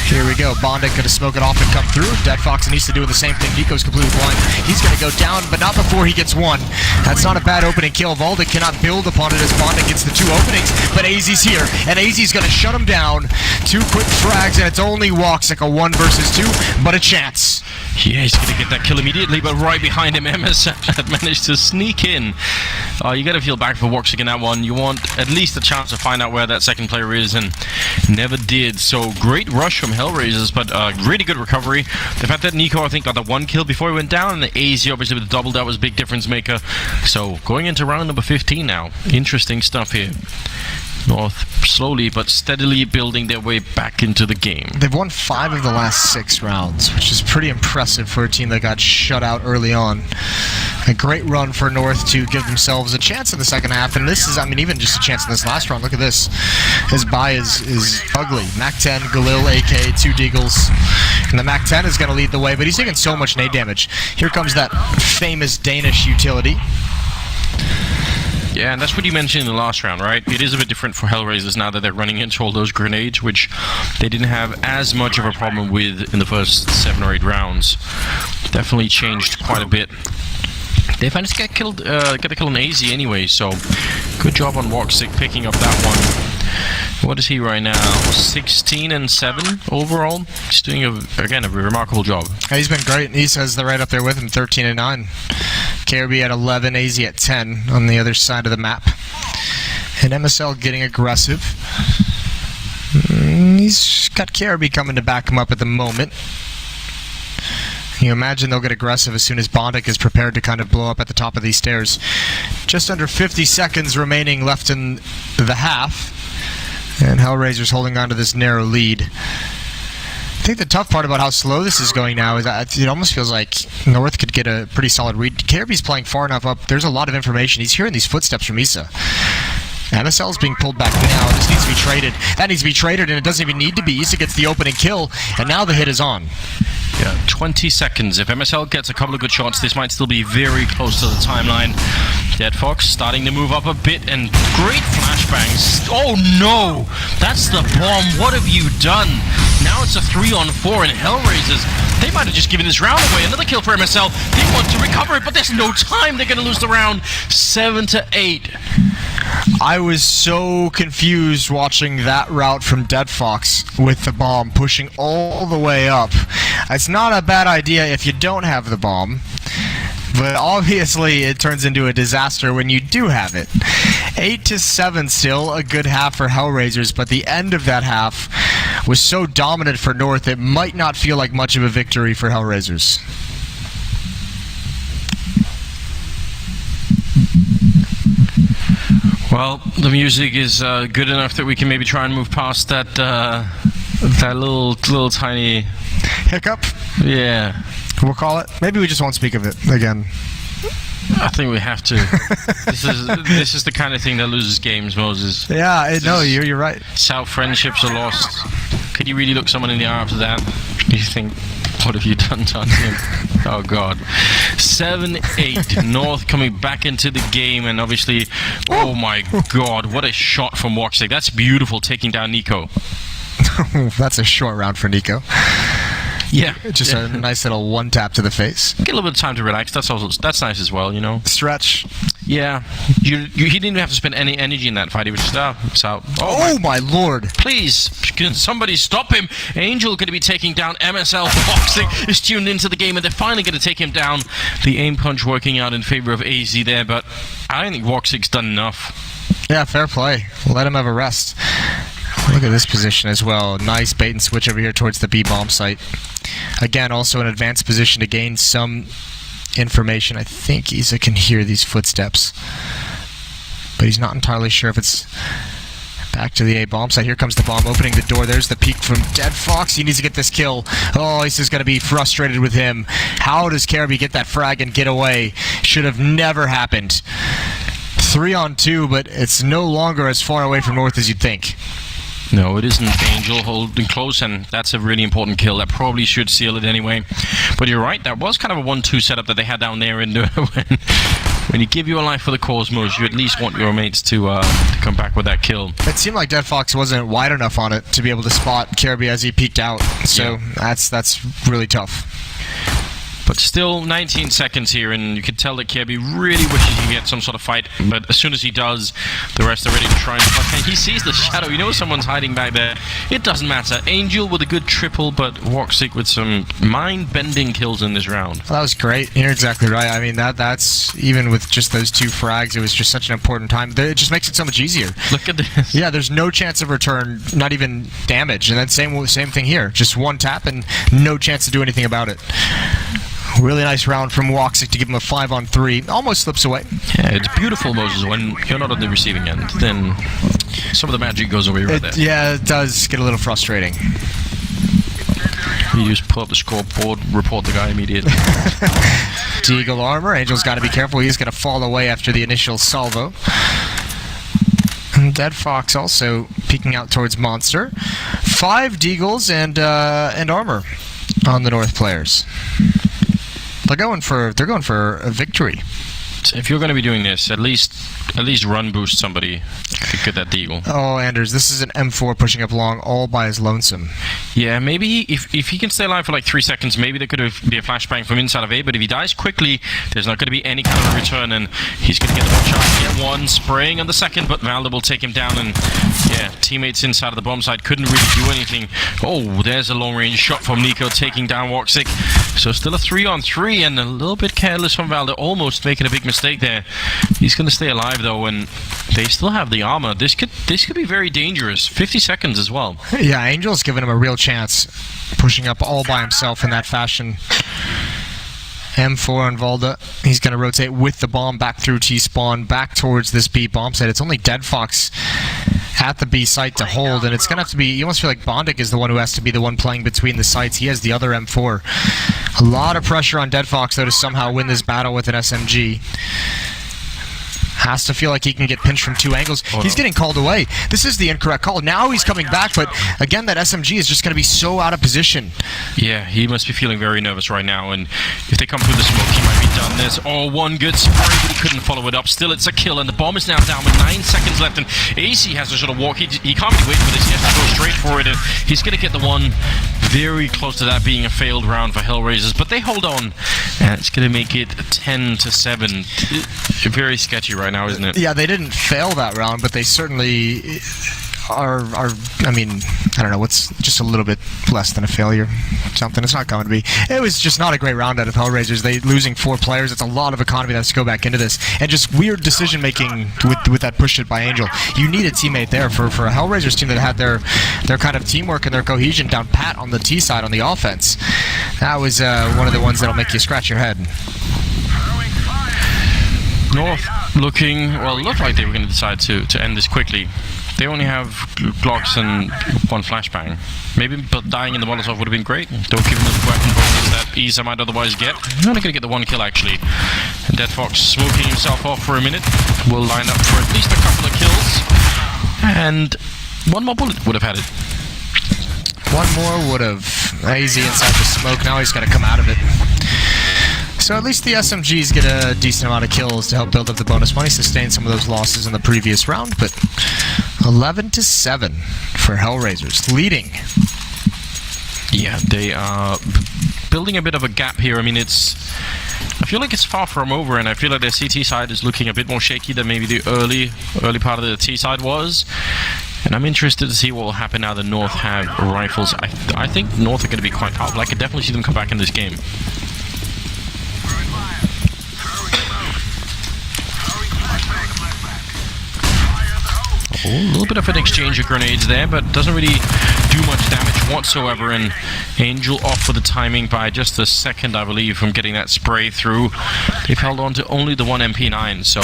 Here we go. Bondic going to smoke it off and come through. Dead Fox needs to do the same thing. Nico's completely blind. He's going to go down, but not before he gets one. That's not a bad opening kill. Valda cannot build upon it as Bondic gets the 2 openings, but AZ's here, and AZ's going to shut him down. 2 quick frags, and it's only walks like a 1 versus 2, but a chance. Yeah, he's going to get that kill immediately, but right behind him, MS had managed to sneak in. You got to feel bad for Woxic in that one. You want at least a chance to find out where that second player is, and never did. So great rush from Hellraisers, but really good recovery. The fact that Nico, I think, got the 1 kill before he went down, and the AZ obviously with the double, that was a big difference maker. So going into round number 15 now. Interesting stuff here. North slowly but steadily building their way back into the game. They've won 5 of the last 6 rounds, which is pretty impressive for a team that got shut out early on. A great run for North to give themselves a chance in the second half, and this is, I mean, even just a chance in this last round. Look at this. His buy is ugly. MAC-10, Galil, AK, 2 Deagles, and the MAC-10 is going to lead the way, but he's taking so much nade damage. Here comes that famous Danish utility. Yeah, and that's what you mentioned in the last round, right? It is a bit different for Hellraisers now that they're running into all those grenades, which they didn't have as much of a problem with in the first 7 or 8 rounds. Definitely changed quite a bit. They managed to get a kill on AZ anyway, so good job on Woxic picking up that one. What is he right now? 16 and 7 overall. He's doing, again, a remarkable job. He's been great. He says they're right up there with him, 13 and 9. KRB at 11, AZ at 10 on the other side of the map. And MSL getting aggressive. He's got KRB coming to back him up at the moment. You imagine they'll get aggressive as soon as Bondic is prepared to kind of blow up at the top of these stairs. Just under 50 seconds remaining left in the half. And Hellraiser's holding on to this narrow lead. I think the tough part about how slow this is going now is that it almost feels like North could get a pretty solid read. KRB's playing far enough up. There's a lot of information. He's hearing these footsteps from Issa. MSL is being pulled back now. This needs to be traded. That needs to be traded, and it doesn't even need to be. Issa gets the opening kill, and now the hit is on. Yeah, 20 seconds. If MSL gets a couple of good shots, this might still be very close to the timeline. Dead Fox starting to move up a bit, and great flashbangs. Oh no! That's the bomb. What have you done? Now it's a 3-on-4, and Hellraisers, they might have just given this round away. Another kill for MSL. They want to recover it, but there's no time. They're going to lose the round 7-8. I was so confused watching that route from Dead Fox with the bomb pushing all the way up. It's not a bad idea if you don't have the bomb, but obviously it turns into a disaster when you do have it. 8-7 still, a good half for Hellraisers, but the end of that half was so dominant for North it might not feel like much of a victory for Hellraisers. Well, the music is good enough that we can maybe try and move past that that little tiny hiccup? Yeah. We'll call it. Maybe we just won't speak of it again. I think we have to. This is the kind of thing that loses games, Moses. Yeah, no, you're right. It's how friendships are lost. Could you really look someone in the eye after that? You think, what have you done to him? Oh God. 7-8. North coming back into the game, and obviously, oh my God, what a shot from Woxic. That's beautiful, taking down Nico. That's a short round for Nico. Yeah, just a nice little one tap to the face. Get a little bit of time to relax. That's nice as well, you know. Stretch. Yeah, he didn't even have to spend any energy in that fight. He was just it's out. Oh my Lord! Please, can somebody stop him? Angel going to be taking down MSL. Woxic is tuned into the game, and they're finally going to take him down. The aim punch working out in favor of AZ there, but I don't think Woxic's done enough. Yeah, fair play. Let him have a rest. Look at this position as well. Nice bait and switch over here towards the B bomb site. Again, also an advanced position to gain some information. I think Isa can hear these footsteps, but he's not entirely sure if it's back to the A bomb site. Here comes the bomb opening the door. There's the peek from Dead Fox. He needs to get this kill. Oh, Isa's going to be frustrated with him. How does Caribbean get that frag and get away? Should have never happened. 3-on-2, but it's no longer as far away from North as you'd think. No, it isn't. Angel holding close, and that's a really important kill. That probably should seal it anyway. But you're right, that was kind of a 1-2 setup that they had down there. And when you give your life for the cause, Mose, you at least want your mates to come back with that kill. It seemed like Dead Fox wasn't wide enough on it to be able to spot Caribbean as he peeked out. So yeah, that's really tough. But still, 19 seconds here, and you can tell that Kirby really wishes he could get some sort of fight. But as soon as he does, the rest are ready to try and fuck. And he sees the shadow. You know someone's hiding back there. It doesn't matter. Angel with a good triple, but Woxic with some mind-bending kills in this round. Well, that was great. You're exactly right. I mean, that's even with just those 2 frags, it was just such an important time. It just makes it so much easier. Look at this. Yeah, there's no chance of return, not even damage. And then same thing here. Just 1 tap and no chance to do anything about it. Really nice round from Woxic to give him a 5-on-3. Almost slips away. Yeah, it's beautiful, Moses. When you're not on the receiving end, then some of the magic goes away right there. Yeah, it does get a little frustrating. You just pull up the scoreboard, report the guy immediately. Deagle armor. Angel's got to be careful. He's going to fall away after the initial salvo. And Dead Fox also peeking out towards Monster. 5 Deagles and armor on the North players. They're going for a victory. If you're going to be doing this, at least run boost somebody to get that deagle. Oh, Anders, this is an M4 pushing up long all by his lonesome. Yeah, maybe if he can stay alive for like 3 seconds, maybe there could be a flashbang from inside of A, but if he dies quickly, there's not going to be any kind of a return, and he's going to get the one shot. Get one, spraying on the second, but Valda will take him down, and yeah, teammates inside of the bomb site couldn't really do anything. Oh, there's a long-range shot from Nico taking down Woxic. So still a 3-on-3, and a little bit careless from Valda, almost making a big mistake there. He's going to stay alive though, and they still have the armor. This could be very dangerous. 50 seconds as well. Yeah, Angel's giving him a real chance, pushing up all by himself in that fashion. M4 on Valda. He's going to rotate with the bomb back through T-spawn, back towards this B bomb site. It's only Dead Fox at the B site to hold, and it's going to have to be, you almost feel like Bondic is the one who has to be the one playing between the sites. He has the other M4. A lot of pressure on Dead Fox, though, to somehow win this battle with an SMG. Has to feel like he can get pinched from 2 angles. He's getting called away. This is the incorrect call. Now he's coming back, but again, that SMG is just going to be so out of position. Yeah, he must be feeling very nervous right now, and if they come through the smoke, he might be done. There's one good spray, but he couldn't follow it up. Still, it's a kill, and the bomb is now down with 9 seconds left, and AC has to sort of walk. He can't be waiting for this. He has to go straight for it, and he's going to get the one very close to that being a failed round for Hellraisers, but they hold on, and it's going to make it 10-7. Very sketchy right now, isn't it? Yeah, they didn't fail that round, but they certainly are I mean, I don't know, what's just a little bit less than a failure. Something. It's not going to be. It was just not a great round out of Hellraisers. They losing 4 players. It's a lot of economy that has to go back into this, and just weird decision making with that push hit by Angel. You need a teammate there for a Hellraisers team that had their kind of teamwork and their cohesion down pat on the T side on the offense. That was one of the ones that'll make you scratch your head. North looking, well, it looked like they were going to decide to end this quickly. They only have Glocks and 1 flashbang. Maybe but dying in the Molotov would have been great. Don't give them the weapon bonus that Isa might otherwise get. They're only going to get the 1 kill, actually. And Dead Fox smoking himself off for a minute. Will line up for at least a couple of kills. And 1 more bullet would have had it. 1 more would have. AZ inside the smoke. Now he's got to come out of it. So at least the SMGs get a decent amount of kills to help build up the bonus money, sustain some of those losses in the previous round, but 11-7 for Hellraisers, leading. Yeah, they are building a bit of a gap here. I mean, I feel like it's far from over, and I feel like their CT side is looking a bit more shaky than maybe the early part of the T side was. And I'm interested to see what will happen now that North have rifles. I think North are going to be quite powerful. I could definitely see them come back in this game. A little bit of an exchange of grenades there, but doesn't really do much damage whatsoever, and Angel off for the timing by just a second, I believe, from getting that spray through. They've held on to only the 1 MP9, so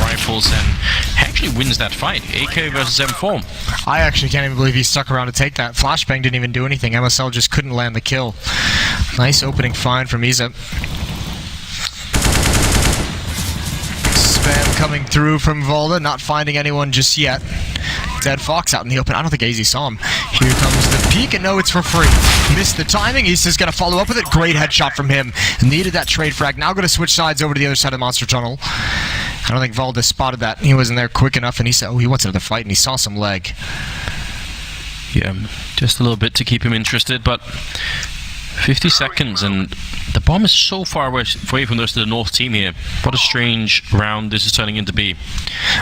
rifles, and actually wins that fight. AK versus M4. I actually can't even believe he stuck around to take that. Flashbang didn't even do anything. MSL just couldn't land the kill. Nice opening find from Isa. Spam coming through from Volda, not finding anyone just yet. Dead Fox out in the open. I don't think AZ saw him. Here comes the peek, and no, it's for free. Missed the timing. Isa's going to follow up with it. Great headshot from him. Needed that trade frag. Now going to switch sides over to the other side of the monster tunnel. I don't think Volda spotted that. He wasn't there quick enough, and he said, oh, he wants another fight, and he saw some leg. Yeah, just a little bit to keep him interested, but 50 seconds, and the bomb is so far away from the rest of the North team here. What a strange round this is turning into be.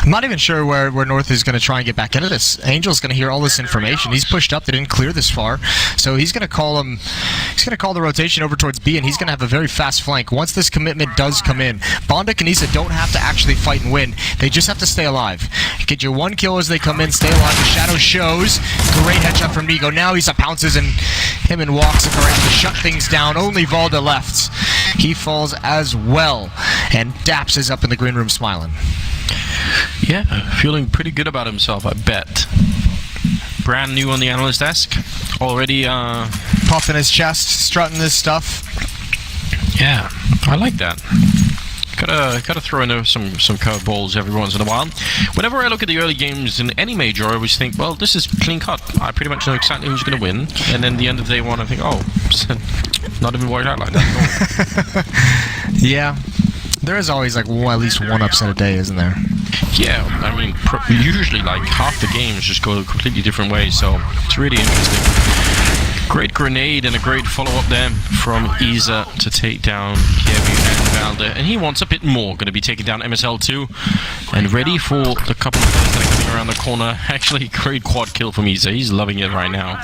I'm not even sure where North is going to try and get back into this. Angel's going to hear all this information. He's pushed up. They didn't clear this far, so he's going to call him. He's going to call the rotation over towards B, and he's going to have a very fast flank. Once this commitment does come in, Bondik and Isa don't have to actually fight and win. They just have to stay alive. Get your 1 kill as they come in. Stay alive. The shadow shows. Great headshot from Nigo. Now Isa pounces, and him and Walks are able to shut things down. Only Volda left. He falls as well, and Daps is up in the green room smiling. Yeah, feeling pretty good about himself, I bet. Brand new on the analyst desk. Already puffing his chest, strutting this stuff. Yeah, I like that. Gotta throw in some curveballs every once in a while. Whenever I look at the early games in any major, I always think, well, this is clean cut. I pretty much know exactly who's going to win. And then the end of day 1, I think, oh, not even worked out like that. Yeah. There is always like at least 1 upset a day, isn't there? Yeah, I mean, usually like half the games just go a completely different way, so it's really interesting. Great grenade and a great follow-up there from Isa to take down Kievu and Valder. And he wants a bit more. Going to be taking down MSL2 and ready for the couple of players that are coming around the corner. Actually, great quad kill from Isa. He's loving it right now.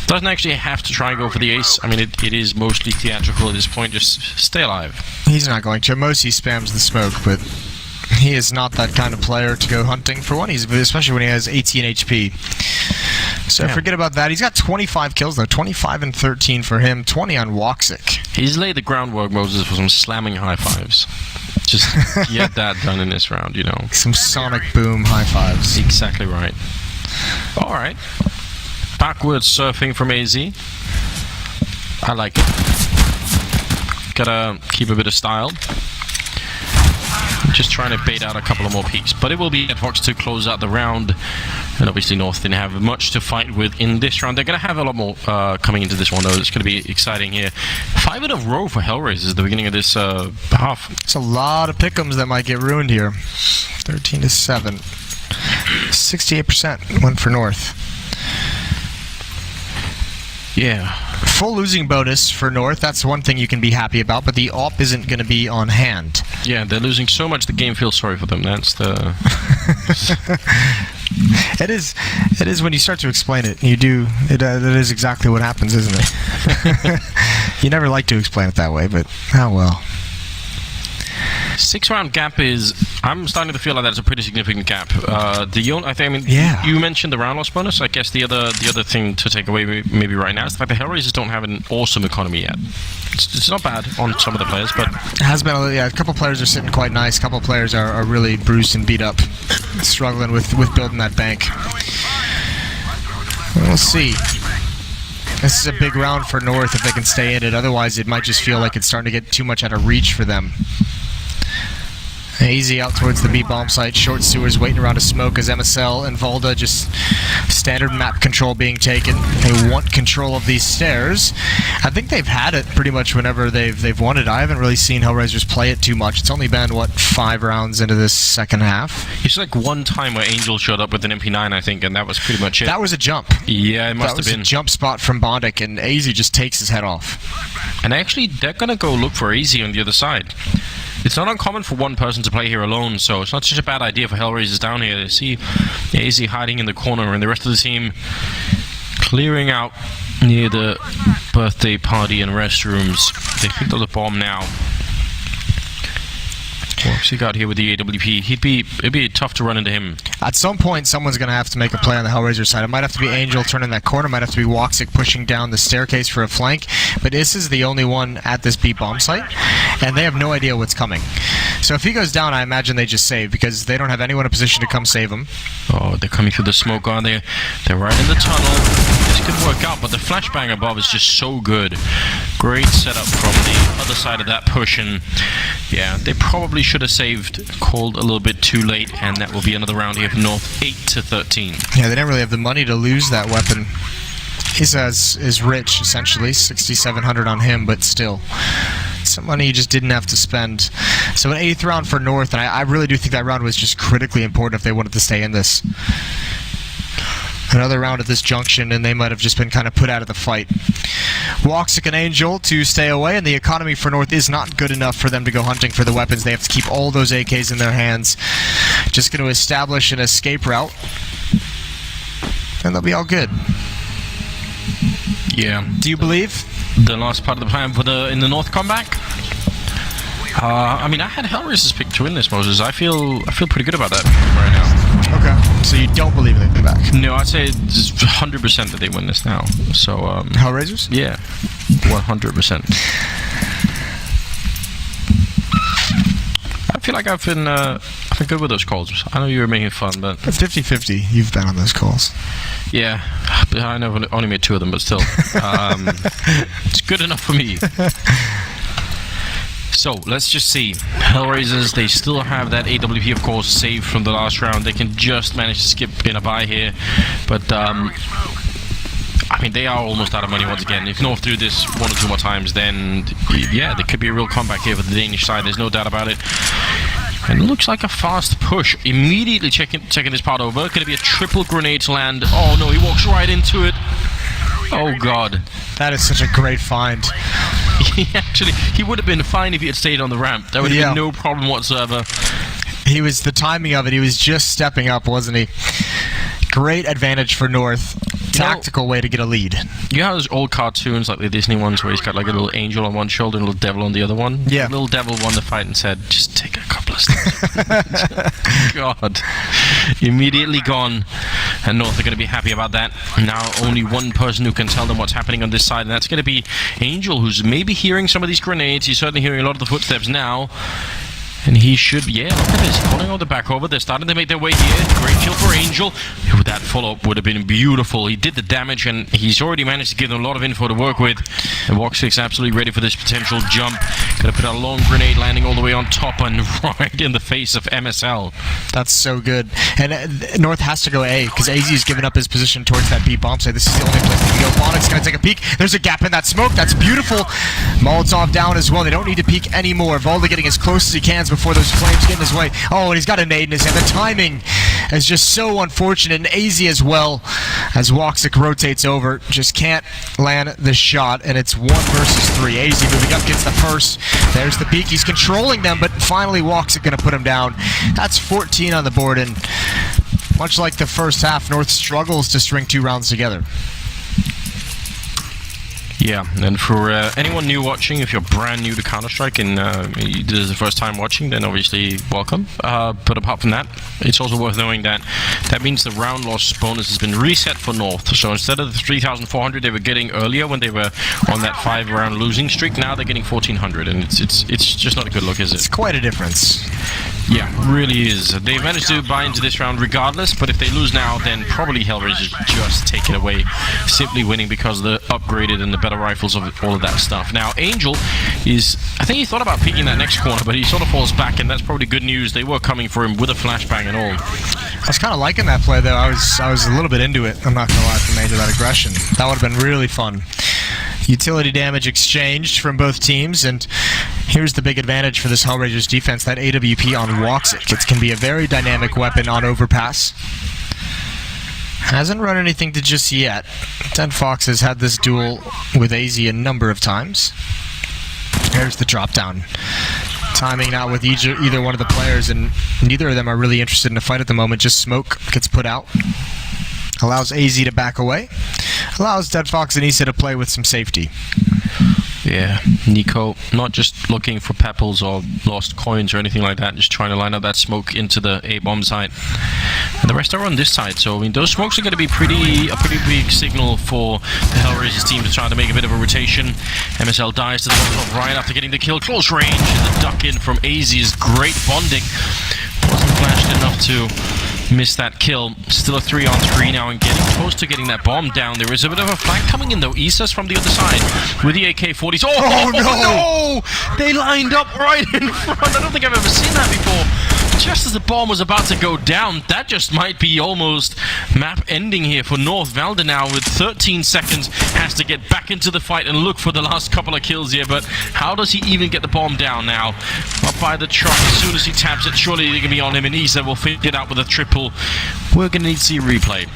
Doesn't actually have to try and go for the ace. I mean, it is mostly theatrical at this point. Just stay alive. He's not going to. Most he spams the smoke, but he is not that kind of player to go hunting for one. Especially when he has 18 HP. So forget about that. He's got 25 kills though. 25 and 13 for him. 20 on Woxic. He's laid the groundwork, Moses, for some slamming high fives. Just get that done in this round, you know. Some sonic boom high fives. Exactly right. All right. Backwards surfing from AZ. I like it. Gotta keep a bit of style. Just trying to bait out a couple of more peaks. But it will be Fox to close out the round. And obviously North didn't have much to fight with in this round. They're going to have a lot more coming into this one, though. It's going to be exciting here. 5 in a row for Hellraisers at the beginning of this half. It's a lot of pick'ems that might get ruined here. 13-7. 68% went for North. Yeah. Full losing bonus for North. That's one thing you can be happy about, but the AWP isn't going to be on hand. Yeah, they're losing so much the game feels sorry for them. That's the... It is when you start to explain it. You do. That is exactly what happens, isn't it? You never like to explain it that way, but oh well. 6-round gap is... I'm starting to feel like that's a pretty significant gap. Yeah. You mentioned the round loss bonus. I guess the other thing to take away maybe right now is the fact that Hellraisers don't have an awesome economy yet. It's not bad on some of the players, but... It has been, a couple players are sitting quite nice. A couple players are really bruised and beat up. Struggling with building that bank. We'll see. This is a big round for North if they can stay in it. Otherwise, it might just feel like it's starting to get too much out of reach for them. Easy out towards the B bomb site. Short sewers waiting around to smoke as MSL and Valda just standard map control being taken. They want control of these stairs. I think they've had it pretty much whenever they've wanted. I haven't really seen Hellraisers play it too much. It's only been, 5 rounds into this second half. It's like one time where Angel showed up with an MP9, I think, and that was pretty much it. That was a jump. Yeah, it must have been. That was a jump spot from Bondic, and AZ just takes his head off. And actually, they're going to go look for AZ on the other side. It's not uncommon for one person to play here alone, so it's not such a bad idea for Hellraisers down here. They see AZ hiding in the corner and the rest of the team clearing out near the birthday party and restrooms. They picked up the bomb now. What's he got here with the AWP? It'd be tough to run into him. At some point, someone's going to have to make a play on the Hellraiser side. It might have to be Angel turning that corner. It might have to be Woxic pushing down the staircase for a flank. But this is the only one at this B bomb site, and they have no idea what's coming. So if he goes down, I imagine they just save, because they don't have anyone in a position to come save him. Oh, they're coming through the smoke, aren't they? They're right in the tunnel. This could work out, but the flashbang above is just so good. Great setup from the other side of that push, and yeah, they probably should have saved. Called a little bit too late, and that will be another round here for North, 8-13. Yeah, they didn't really have the money to lose that weapon. He's is rich, essentially, 6,700 on him, but still, some money you just didn't have to spend. So an 8th round for North, and I really do think that round was just critically important if they wanted to stay in this. Another round at this junction, and they might have just been kind of put out of the fight. Woxic and Angel to stay away, and the economy for North is not good enough for them to go hunting for the weapons. They have to keep all those AKs in their hands. Just going to establish an escape route, and they'll be all good. Yeah. Do you believe? The last part of the plan for in the North comeback? I mean, I had Hellraisers picked to win this, Moses. I feel pretty good about that right now. Okay. So you don't believe they come back? No, I'd say it's 100% that they win this now. So Hellraisers? Yeah, 100%. I feel like I've been good with those calls. I know you were making fun, but 50-50. You've been on those calls. Yeah, I know only made 2 of them, but still, it's good enough for me. So, let's just see. Hellraisers, they still have that AWP, of course, saved from the last round. They can just manage to skip in a buy here. But, I mean, they are almost out of money once again. If North do this 1 or 2 more times, then, yeah, there could be a real comeback here for the Danish side. There's no doubt about it. And it looks like a fast push. Immediately checking this part over. Could it be a triple grenade to land? Oh, no, he walks right into it. Oh, God. That is such a great find. He would have been fine if he had stayed on the ramp. That would have been no problem whatsoever. The timing of it, he was just stepping up, wasn't he? Great advantage for North. Tactical way to get a lead. You have those old cartoons, like the Disney ones, where he's got like a little angel on one shoulder and a little devil on the other one? Yeah. The little devil won the fight and said, just take a couple of steps. God. Immediately gone. And North are going to be happy about that. Now only one person who can tell them what's happening on this side, and that's going to be Angel, who's maybe hearing some of these grenades. He's certainly hearing a lot of the footsteps now. And he should, yeah, look at this, pulling all the back over. They're starting to make their way here. Great kill for Angel. That follow-up would have been beautiful. He did the damage, and he's already managed to give them a lot of info to work with. And Woxic's absolutely ready for this potential jump. Gonna put a long grenade landing all the way on top and right in the face of MSL. That's so good. And North has to go A, because AZ's given up his position towards that B bomb site. This is the only place they can go. Bonic's gonna take a peek. There's a gap in that smoke. That's beautiful. Molotov down as well. They don't need to peek anymore. Volda getting as close as he can before those flames get in his way. Oh, and he's got a nade in his hand. The timing is just so unfortunate. And AZ as well, as Woxic rotates over, just can't land the shot, and it's 1 versus 3. AZ moving up, gets the first. There's the peek. He's controlling them, but finally Woxic going to put him down. That's 14 on the board, and much like the first half, North struggles to string 2 rounds together. Yeah, and for anyone new watching, if you're brand new to Counter-Strike and this is the first time watching, then obviously welcome. But apart from that, it's also worth knowing that that means the round loss bonus has been reset for North. So instead of the 3,400 they were getting earlier when they were on that 5-round losing streak, now they're getting 1,400, and it's just not a good look, is it? It's quite a difference. Yeah, really is. They've managed to buy into this round regardless, but if they lose now, then probably Hellraisers just take it away, simply winning because of the upgraded and the better rifles of all of that stuff. Now, Angel is, I think he thought about peeking that next corner, but he sort of falls back, and that's probably good news. They were coming for him with a flashbang and all. I was kind of liking that play, though. I was a little bit into it. I'm not going to lie, from Angel, that aggression. That would have been really fun. Utility damage exchanged from both teams, and here's the big advantage for this Hellraisers defense, that AWP on Woxic. It can be a very dynamic weapon on overpass. Hasn't run anything to just yet. Dead Fox has had this duel with AZ a number of times. There's the drop down. Timing now with either one of the players, and neither of them are really interested in a fight at the moment. Just smoke gets put out. Allows AZ to back away. Allows Dead Fox and Issa to play with some safety. Yeah, Nico not just looking for pebbles or lost coins or anything like that, just trying to line up that smoke into the A-bomb site. And the rest are on this side, so I mean those smokes are going to be a pretty big signal for the Hellraisers team to try to make a bit of a rotation. MSL dies to the top right after getting the kill. Close range, and the duck in from AZ's great bonding. Wasn't flashed enough to miss that kill. Still a 3-on-3 now, and getting close to getting that bomb down. There is a bit of a flank coming in though. Issa's from the other side with the AK-40s. Oh no! They lined up right in front. I don't think I've ever seen that before. Just as the bomb was about to go down, that just might be almost map ending here for North. Valda now with 13 seconds has to get back into the fight and look for the last couple of kills here, but how does he even get the bomb down now? Up by the truck, as soon as he taps it, surely they can be on him, and Issa will finish it out with a triple. We're going to need to see a replay.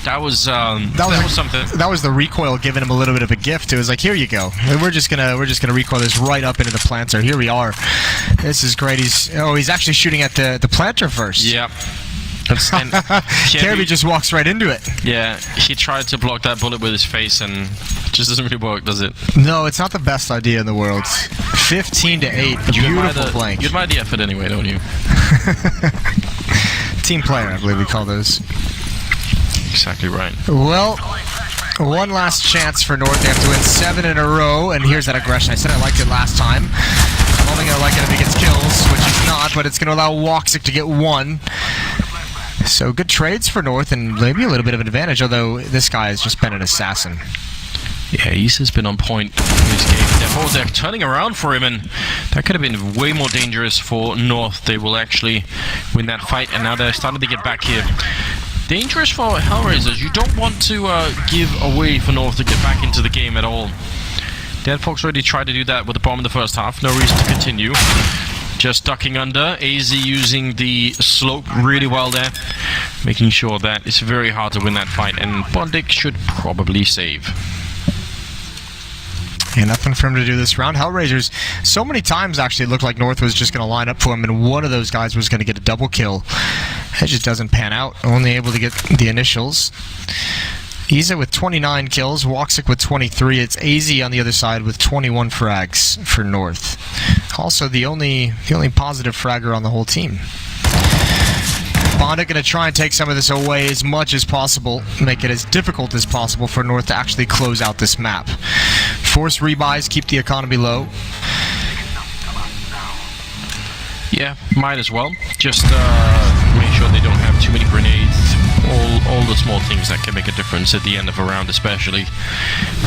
That was something. That was the recoil giving him a little bit of a gift. It was like, here you go. We're just gonna recoil this right up into the planter. Here we are. This is great. He's actually shooting at the planter first. Yep. Kirby just walks right into it. Yeah, he tried to block that bullet with his face, and it just doesn't really work, does it? No, it's not the best idea in the world. 15-8. Beautiful flank. You admire the effort anyway, don't you? Team player, I believe we call those. Exactly right. Well, one last chance for North. They have to win 7 in a row, and here's that aggression. I said I liked it last time. I'm only going to like it if he gets kills, which he's not, but it's going to allow Woxic to get 1. So good trades for North, and maybe a little bit of an advantage, although this guy has just been an assassin. Yeah, Issa's been on point in this game. They're turning around for him, and that could have been way more dangerous for North. They will actually win that fight, and now they're starting to get back here. Dangerous for Hellraisers. You don't want to give away for North to get back into the game at all. Dead Fox already tried to do that with the bomb in the first half. No reason to continue. Just ducking under. AZ using the slope really well there, making sure that it's very hard to win that fight, and Bondic should probably save. Yeah, nothing for him to do this round. Hellraisers, so many times actually it looked like North was just going to line up for him, and one of those guys was going to get a double kill. It just doesn't pan out. Only able to get the initials. Issa with 29 kills, Woxic with 23. It's AZ on the other side with 21 frags for North. Also the only positive fragger on the whole team. Bonda going to try and take some of this away as much as possible, make it as difficult as possible for North to actually close out this map. Force rebuys, keep the economy low. Yeah, might as well. Just make sure they don't have too many grenades. All the small things that can make a difference at the end of a round, especially.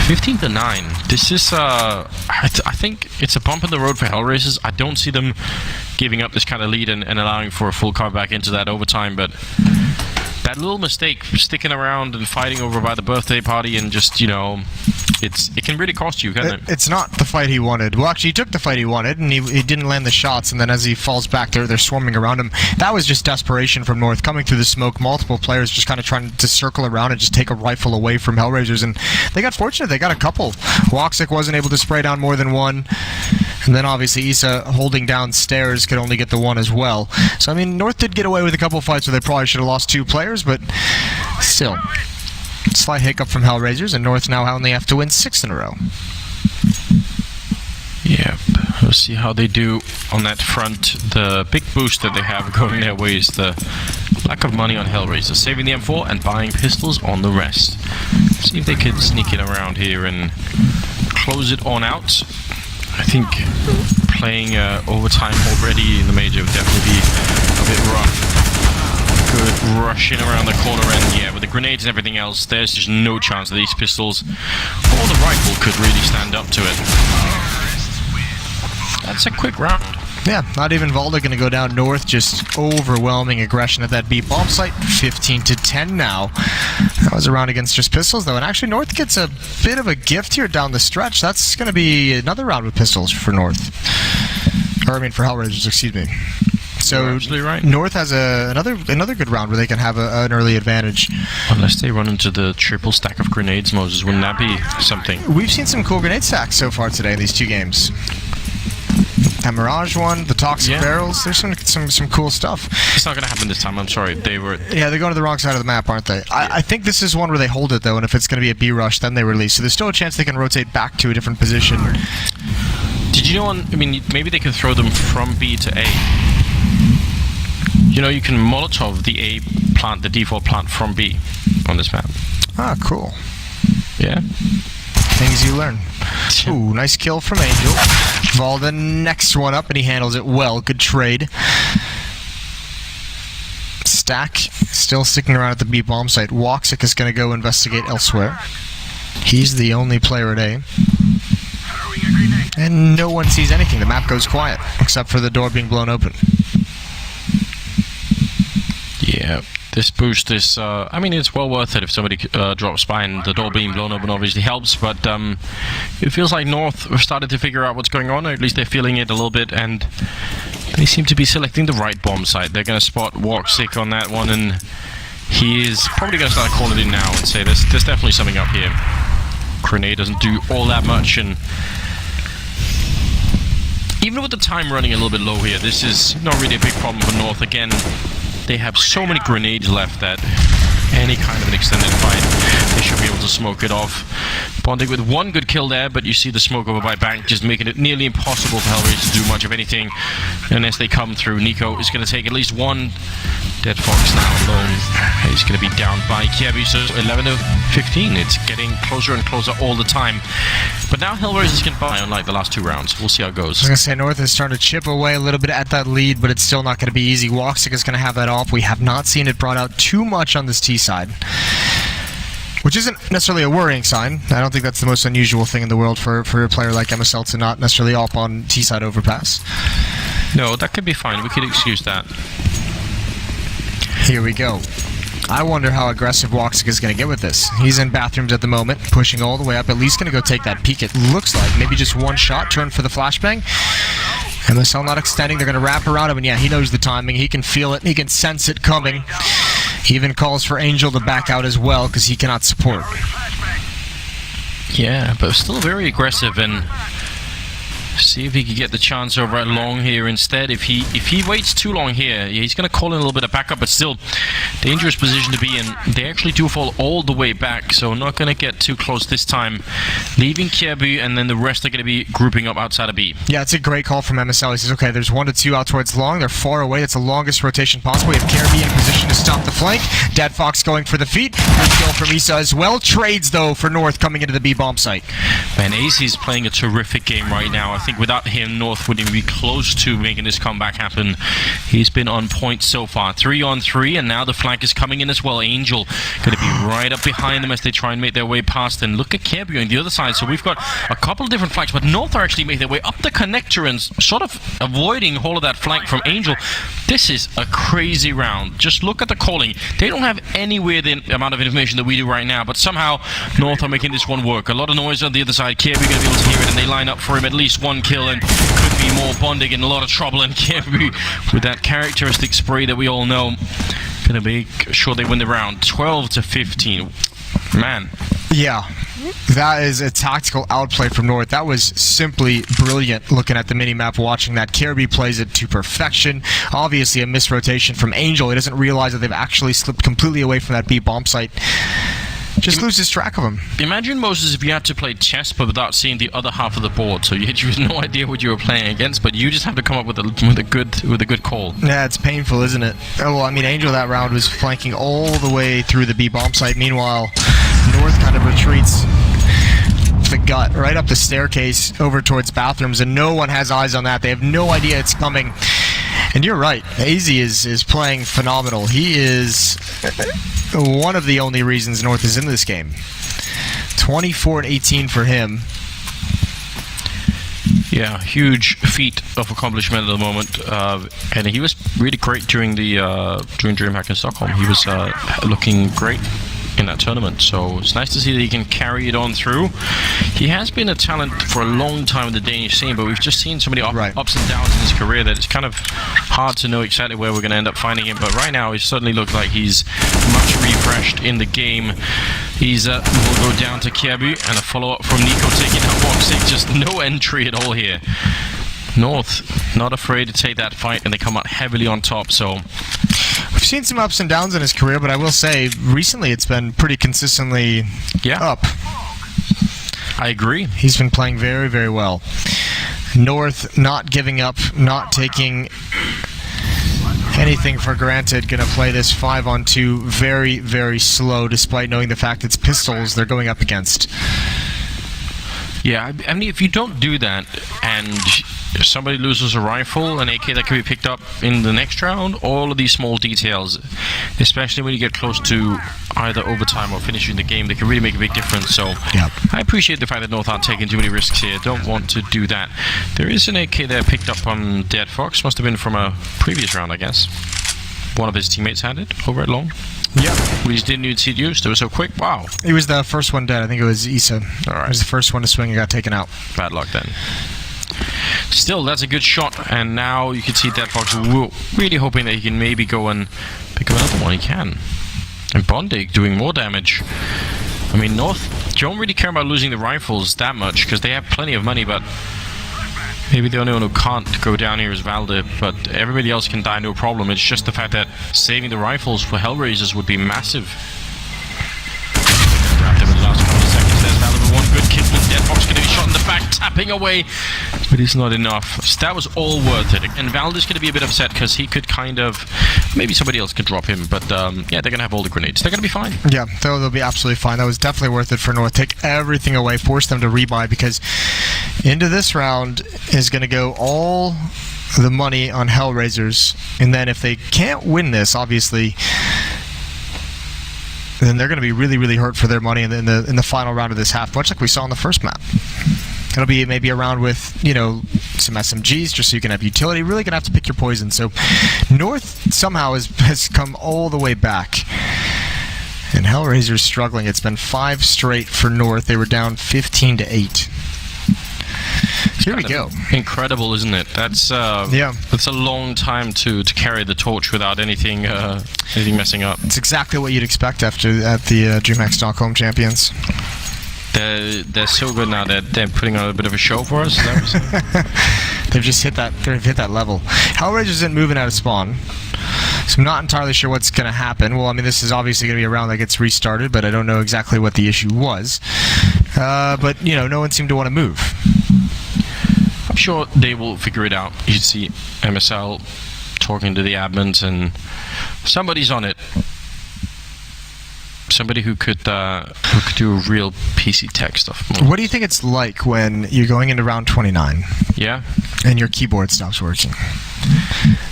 15-9. This is, I think it's a bump in the road for Hellraisers. I don't see them giving up this kind of lead and allowing for a full comeback into that overtime, but that little mistake, sticking around and fighting over by the birthday party and just, you know, it can really cost you, can't it? It's not the fight he wanted. Well, actually, he took the fight he wanted, and he didn't land the shots, and then as he falls back, they're swarming around him. That was just desperation from North, coming through the smoke, multiple players just kind of trying to circle around and just take a rifle away from Hellraisers, and they got fortunate. They got a couple. Woxic wasn't able to spray down more than one, and then obviously Issa holding down stairs could only get the one as well. So, I mean, North did get away with a couple fights where they probably should have lost 2 players, but still. Slight hiccup from Hellraisers, and North now only have to win 6 in a row. Yep. We'll see how they do on that front. The big boost that they have going their way is the lack of money on Hellraisers, saving the M4 and buying pistols on the rest. See if they can sneak it around here and close it on out. I think playing overtime already in the major would definitely be a bit rough. Good rushing around the corner, and yeah, with the grenades and everything else, there's just no chance that these pistols or the rifle could really stand up to it. That's a quick round. Yeah, not even Valda going to go down North. Just overwhelming aggression at that B bomb site. 15-10 now. That was a round against just pistols, though. And actually, North gets a bit of a gift here down the stretch. That's going to be another round with pistols for North. Or, I mean, for Hellraisers, excuse me. So right. North has another good round where they can have an early advantage. Unless they run into the triple stack of grenades, Moses, wouldn't that be something? We've seen some cool grenade stacks so far today in these 2 games. That Mirage one, the Toxic Barrels, there's some cool stuff. It's not going to happen this time, I'm sorry. Yeah, they're going to the wrong side of the map, aren't they? I think this is one where they hold it, though, and if it's going to be a B rush, then they release. So there's still a chance they can rotate back to a different position. Did you know, I mean, maybe they can throw them from B to A. You know, you can Molotov the A plant, the default plant from B on this map. Ah, cool. Yeah. Things you learn. Ooh, nice kill from Angel. Valda next one up, and he handles it well. Good trade. Stack still sticking around at the B bomb site. Woxic is going to go investigate elsewhere. He's the only player at A. And no one sees anything. The map goes quiet, except for the door being blown open. Yeah, this boost is, I mean, it's well worth it if somebody drops by, and the door being blown open obviously helps, but it feels like North have started to figure out what's going on, or at least they're feeling it a little bit, and they seem to be selecting the right bomb site. They're going to spot Woxic on that one, and he is probably going to start calling it in now and say there's definitely something up here. Grenade doesn't do all that much, and even with the time running a little bit low here, this is not really a big problem for North. Again, they have so many grenades left that any kind of an extended fight, they should be able to smoke it off. Bonding with one good kill there, but you see the smoke over by Bank just making it nearly impossible for Hellraisers to do much of anything. And as they come through, Nico is going to take at least one. Dead Fox now alone. He's going to be down by Kievi, so 11-15. It's getting closer and closer all the time. But now Hellraisers can buy, unlike the last 2 rounds. We'll see how it goes. I was going to say, North is starting to chip away a little bit at that lead, but it's still not going to be easy. Woxic is going to have that off. We have not seen it brought out too much on this T side, which isn't necessarily a worrying sign. I don't think that's the most unusual thing in the world for a player like MSL to not necessarily op on T side overpass. No, that could be fine. We could excuse that. Here we go. I wonder how aggressive Woxic is going to get with this. He's in bathrooms at the moment, pushing all the way up. At least going to go take that peek, it looks like. Maybe just one shot, turn for the flashbang. MSL not extending. They're going to wrap around him, and yeah, he knows the timing. He can feel it. He can sense it coming. He even calls for Angel to back out as well, because he cannot support. Yeah, but still very aggressive, and see if he can get the chance over at long here instead. If he waits too long here, he's going to call in a little bit of backup, but still dangerous position to be in. They actually do fall all the way back, so not going to get too close this time. Leaving Kiebu, and then the rest are going to be grouping up outside of B. Yeah, it's a great call from MSL. He says, okay, there's 1 to 2 out towards long. They're far away. That's the longest rotation possible. We have Kiebu in position to stop the flank. Dead Fox going for the feet. Good kill from Issa as well. Trades, though, for North coming into the B bomb site. Man, AC is playing a terrific game right now. I think think without him, North wouldn't even be close to making this comeback happen. He's been on point so far. 3-on-3, and now the flank is coming in as well. Angel going to be right up behind them as they try and make their way past. And look at Kirby on the other side. So we've got a couple of different flanks, but North are actually making their way up the connector and sort of avoiding all of that flank from Angel. This is a crazy round. Just look at the calling. They don't have anywhere the amount of information that we do right now, but somehow North are making this one work. A lot of noise on the other side. Kirby going to be able to hear it, and they line up for him at least one kill, and could be more bonding in a lot of trouble. And Kirby, with that characteristic spray that we all know, going to make sure they win the round. 12-15. Man. Yeah, that is a tactical outplay from North. That was simply brilliant looking at the minimap, watching that. Kirby plays it to perfection. Obviously a misrotation from Angel. He doesn't realize that they've actually slipped completely away from that B bomb site. Just loses track of him. Imagine, Moses, if you had to play chess but without seeing the other half of the board. So you had no idea what you were playing against, but you just have to come up with a good call. Yeah, it's painful, isn't it? Oh, well, I mean, Angel that round was flanking all the way through the B bomb site. Meanwhile, North kind of retreats the gut right up the staircase over towards bathrooms, and no one has eyes on that. They have no idea it's coming. And you're right, AZ is playing phenomenal. He is one of the only reasons North is in this game. 24-18 for him. Yeah, huge feat of accomplishment at the moment, and he was really great during the during DreamHack in Stockholm. He was looking great in that tournament, so it's nice to see that he can carry it on through. He has been a talent for a long time in the Danish scene, but we've just seen so many ups and downs in his career that it's kind of hard to know exactly where we're going to end up finding him. But right now, he certainly looks like he's much refreshed in the game. He's will go down to Kirby, and a follow-up from Nico taking out boxing. Just no entry at all here. North not afraid to take that fight, and they come out heavily on top. So we've seen some ups and downs in his career, but I will say recently it's been pretty consistently up. I agree. He's been playing very, very well. North not giving up, not taking anything for granted, gonna play this 5-on-2 very, very slow, despite knowing the fact it's pistols they're going up against. Yeah, I mean, if you don't do that, and if somebody loses a rifle, an AK that can be picked up in the next round, all of these small details, especially when you get close to either overtime or finishing the game, they can really make a big difference. So I appreciate the fact that North aren't taking too many risks here. Don't want to do that. There is an AK there picked up on Dead Fox. Must have been from a previous round, I guess. One of his teammates had it over at long. Yeah. We just didn't even see it used. It was so quick. Wow. He was the first one dead. I think it was Issa. All right. He was the first one to swing and got taken out. Bad luck then. Still, that's a good shot, and now you can see Dead Fox really hoping that he can maybe go and pick up another one. He can. And Bondig doing more damage. I mean, North don't really care about losing the rifles that much, because they have plenty of money, but maybe the only one who can't go down here is Valde, but everybody else can die no problem. It's just the fact that saving the rifles for Hellraisers would be massive. Wrapped up in the last couple of seconds. There's Valde with one good kill. Dead Fox going to be shot in the back, tapping away, but it's not enough. So that was all worth it. And Valde's going to be a bit upset because he could kind of, maybe somebody else could drop him, but yeah, they're going to have all the grenades. They're going to be fine. Yeah, they'll be absolutely fine. That was definitely worth it for North. Take everything away, force them to rebuy, because into this round is going to go all the money on Hellraisers, and then if they can't win this, obviously, then they're going to be really, really hurt for their money in the final round of this half, much like we saw in the first map. It'll be maybe a round with, you know, some SMGs, just so you can have utility. Really going to have to pick your poison. So North somehow has come all the way back. And Hellraiser's struggling. It's been 5 straight for North. They were down 15-8. Here we go. Incredible, isn't it? That's that's a long time to carry the torch without anything messing up. It's exactly what you'd expect at the DreamHack Stockholm Champions. They're so good now that they're putting on a bit of a show for us. They've just hit that level. Hellraisers isn't moving out of spawn, so I'm not entirely sure what's going to happen. Well, I mean, this is obviously going to be a round that gets restarted, but I don't know exactly what the issue was. But you know, no one seemed to want to move. I'm sure they will figure it out. You see MSL talking to the admins, and somebody's on it. somebody who could do real PC tech stuff. What do you think it's like when you're going into round 29? Yeah. And your keyboard stops working?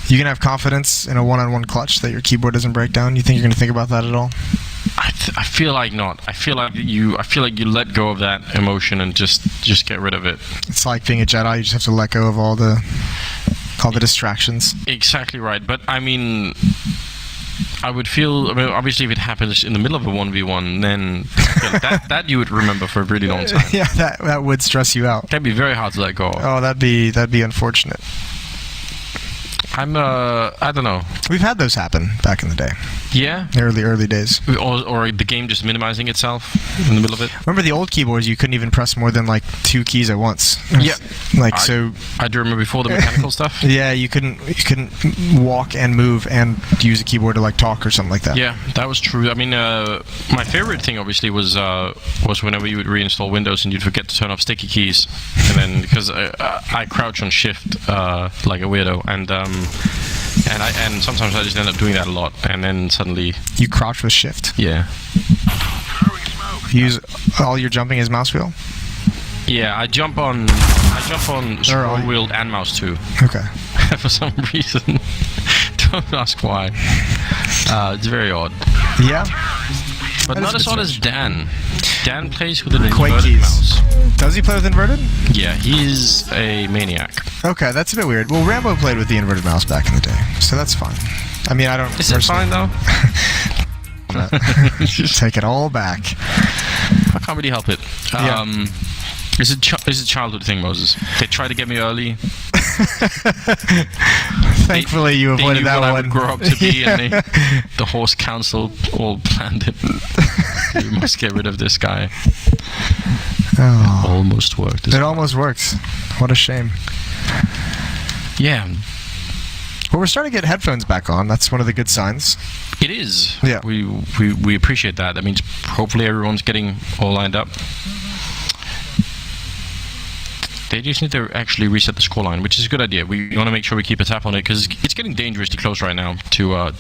You can have confidence in a one-on-one clutch that your keyboard doesn't break down? You think you're going to think about that at all? I feel like not. I feel like you let go of that emotion and just get rid of it. It's like being a Jedi. You just have to let go of all the distractions. Exactly right. But I mean, I would feel. I mean, obviously, if it happens in the middle of a 1v1, then that you would remember for a really long time. Yeah, that would stress you out. That'd be very hard to let go of. Oh, that'd be unfortunate. I don't know. We've had those happen back in the day. Yeah? Early days. Or the game just minimizing itself in the middle of it. Remember the old keyboards, you couldn't even press more than like 2 keys at once. Yeah. I do remember before the mechanical stuff. Yeah, you couldn't walk and move and use a keyboard to like talk or something like that. Yeah, that was true. I mean, my favorite thing obviously was whenever you would reinstall Windows and you'd forget to turn off sticky keys, and then because I crouch on Shift like a weirdo, and sometimes I just end up doing that a lot, and then suddenly you crouch with Shift. Yeah. You use all your jumping as mouse wheel. Yeah, I jump on scroll wheel and mouse too. Okay. For some reason, don't ask why. It's very odd. Yeah. But not as odd as Dan. Dan plays with an Quake inverted keys. mouse. Does he play with inverted? Yeah, he's a maniac. Okay, that's a bit weird. Well, Rambo played with the inverted mouse back in the day, so that's fine. I mean, I don't... Is it fine, though? Take it all back. I can't really help it. Is it a childhood thing, Moses? They tried to get me early. Thankfully, you avoided that one. I would grow up to be, and the horse council all planned it. We must get rid of this guy. Oh. It almost worked. It almost worked. What a shame. Yeah. Well, we're starting to get headphones back on. That's one of the good signs. It is. Yeah. We appreciate that. That means hopefully everyone's getting all lined up. They just need to actually reset the scoreline, which is a good idea. We want to make sure we keep a tap on it because it's getting dangerously close right now to a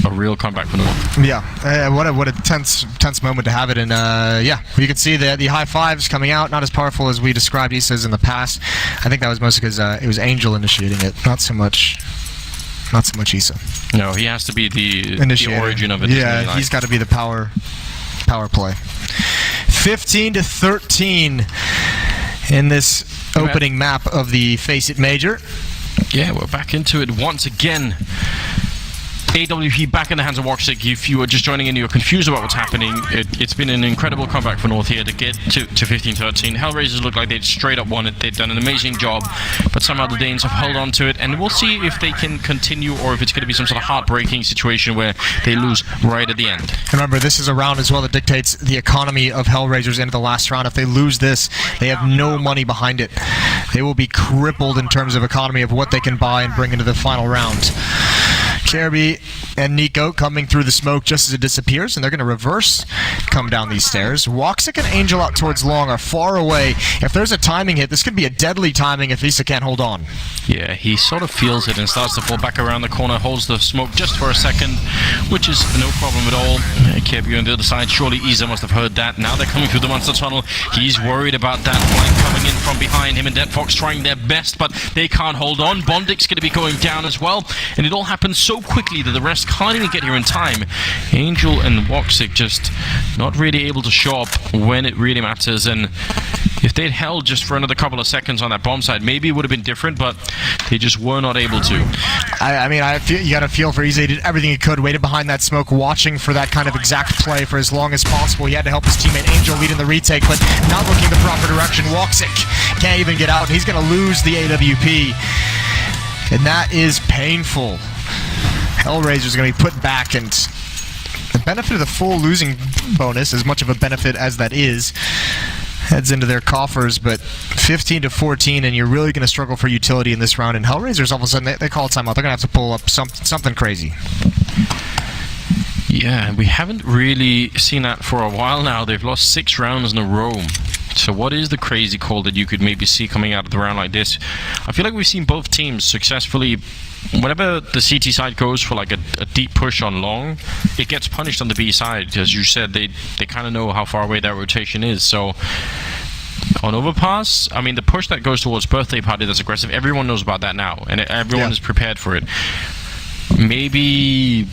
real comeback for North. Yeah, what a tense moment to have it. And yeah, you can see the high fives coming out. Not as powerful as we described Issa's in the past. I think that was mostly because it was Angel initiating it, not so much Issa. No, he has to be the origin of it. Yeah, he's got to be the power play. 15-13 in this opening map of the FACEIT Major. Yeah, we're back into it once again. AWP back in the hands of Woxic. If you are just joining in, you're confused about what's happening. It's been an incredible comeback for North here to get to 15-13. Hellraisers look like they'd straight up won it. They've done an amazing job, but somehow the Danes have held on to it, and we'll see if they can continue or if it's going to be some sort of heartbreaking situation where they lose right at the end. And remember, this is a round as well that dictates the economy of Hellraisers into the last round. If they lose this, they have no money behind it. They will be crippled in terms of economy of what they can buy and bring into the final round. Kirby and Nico coming through the smoke just as it disappears, and they're going to reverse come down these stairs. Woxic and Angel out towards long are far away. If there's a timing hit, this could be a deadly timing if Issa can't hold on. Yeah, he sort of feels it and starts to fall back around the corner, holds the smoke just for a second, which is no problem at all. Kirby on the other side, surely Issa must have heard that. Now they're coming through the monster tunnel. He's worried about that flank coming in from behind him, and Dead Fox trying their best, but they can't hold on. Bondik's going to be going down as well, and it all happens so quickly that the rest can't even get here in time. Angel and Woxic just not really able to show up when it really matters, and if they'd held just for another couple of seconds on that bomb site, maybe it would have been different, but they just were not able to. I mean, you got to feel for Issa. He did everything he could, waited behind that smoke, watching for that kind of exact play for as long as possible. He had to help his teammate Angel lead in the retake, but not looking the proper direction. Woxic can't even get out, and he's going to lose the AWP, and that is painful. Hellraiser is going to be put back, and the benefit of the full losing bonus, as much of a benefit as that is, heads into their coffers. But 15-14, and you're really going to struggle for utility in this round. And Hellraisers, all of a sudden, they call a timeout. They're going to have to pull up something crazy. Yeah, we haven't really seen that for a while now. They've lost 6 rounds in a row So what is the crazy call that you could maybe see coming out of the round like this? I feel like we've seen both teams successfully. Whenever the CT side goes for like a deep push on long, it gets punished on the B side. As you said, they kind of know how far away that rotation is. So on overpass, I mean, the push that goes towards birthday party that's aggressive, everyone knows about that now, and everyone is prepared for it. Maybe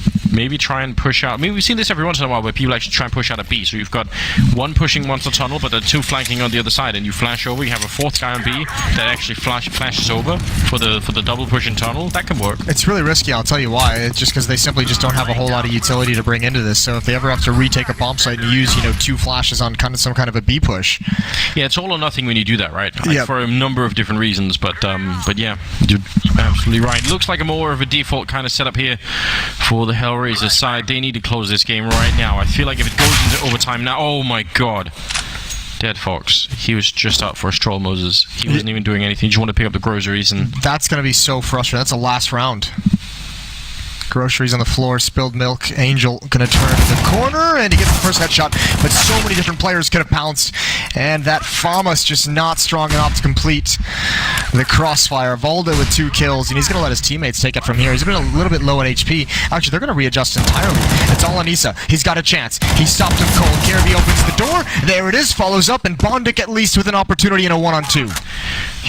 try and push out. I mean, we've seen this every once in a while where people actually try and push out a B. So you've got one pushing monster tunnel, but the two flanking on the other side, and you flash over. You have a fourth guy on B that actually flashes over for the double pushing tunnel. That can work. It's really risky. I'll tell you why. It's just because they simply just don't have a whole lot of utility to bring into this. So if they ever have to retake a bomb site and use two flashes on some kind of a B push, yeah, it's all or nothing when you do that, right? Like, for a number of different reasons. But yeah, you're absolutely right. Looks like a more of a default kind of setup here for the Hellraisers side. They need to close this game right now. I feel like if it goes into overtime now, oh my god. Dead Fox. He was just out for a stroll, Moses. He wasn't even doing anything. He just wanted to pick up the groceries. And that's going to be so frustrating. That's the last round. Groceries on the floor, spilled milk. Angel going to turn the corner, and he gets the first headshot. But so many different players could have pounced, and that Famas just not strong enough to complete the crossfire. Valda with 2 kills, and he's going to let his teammates take it from here. He's been a little bit low on HP. Actually, they're going to readjust entirely. It's all on Isa. He's got a chance. He stopped him cold. Kirby opens the door. There it is. Follows up, and Bondic at least with an opportunity in a 1-on-2.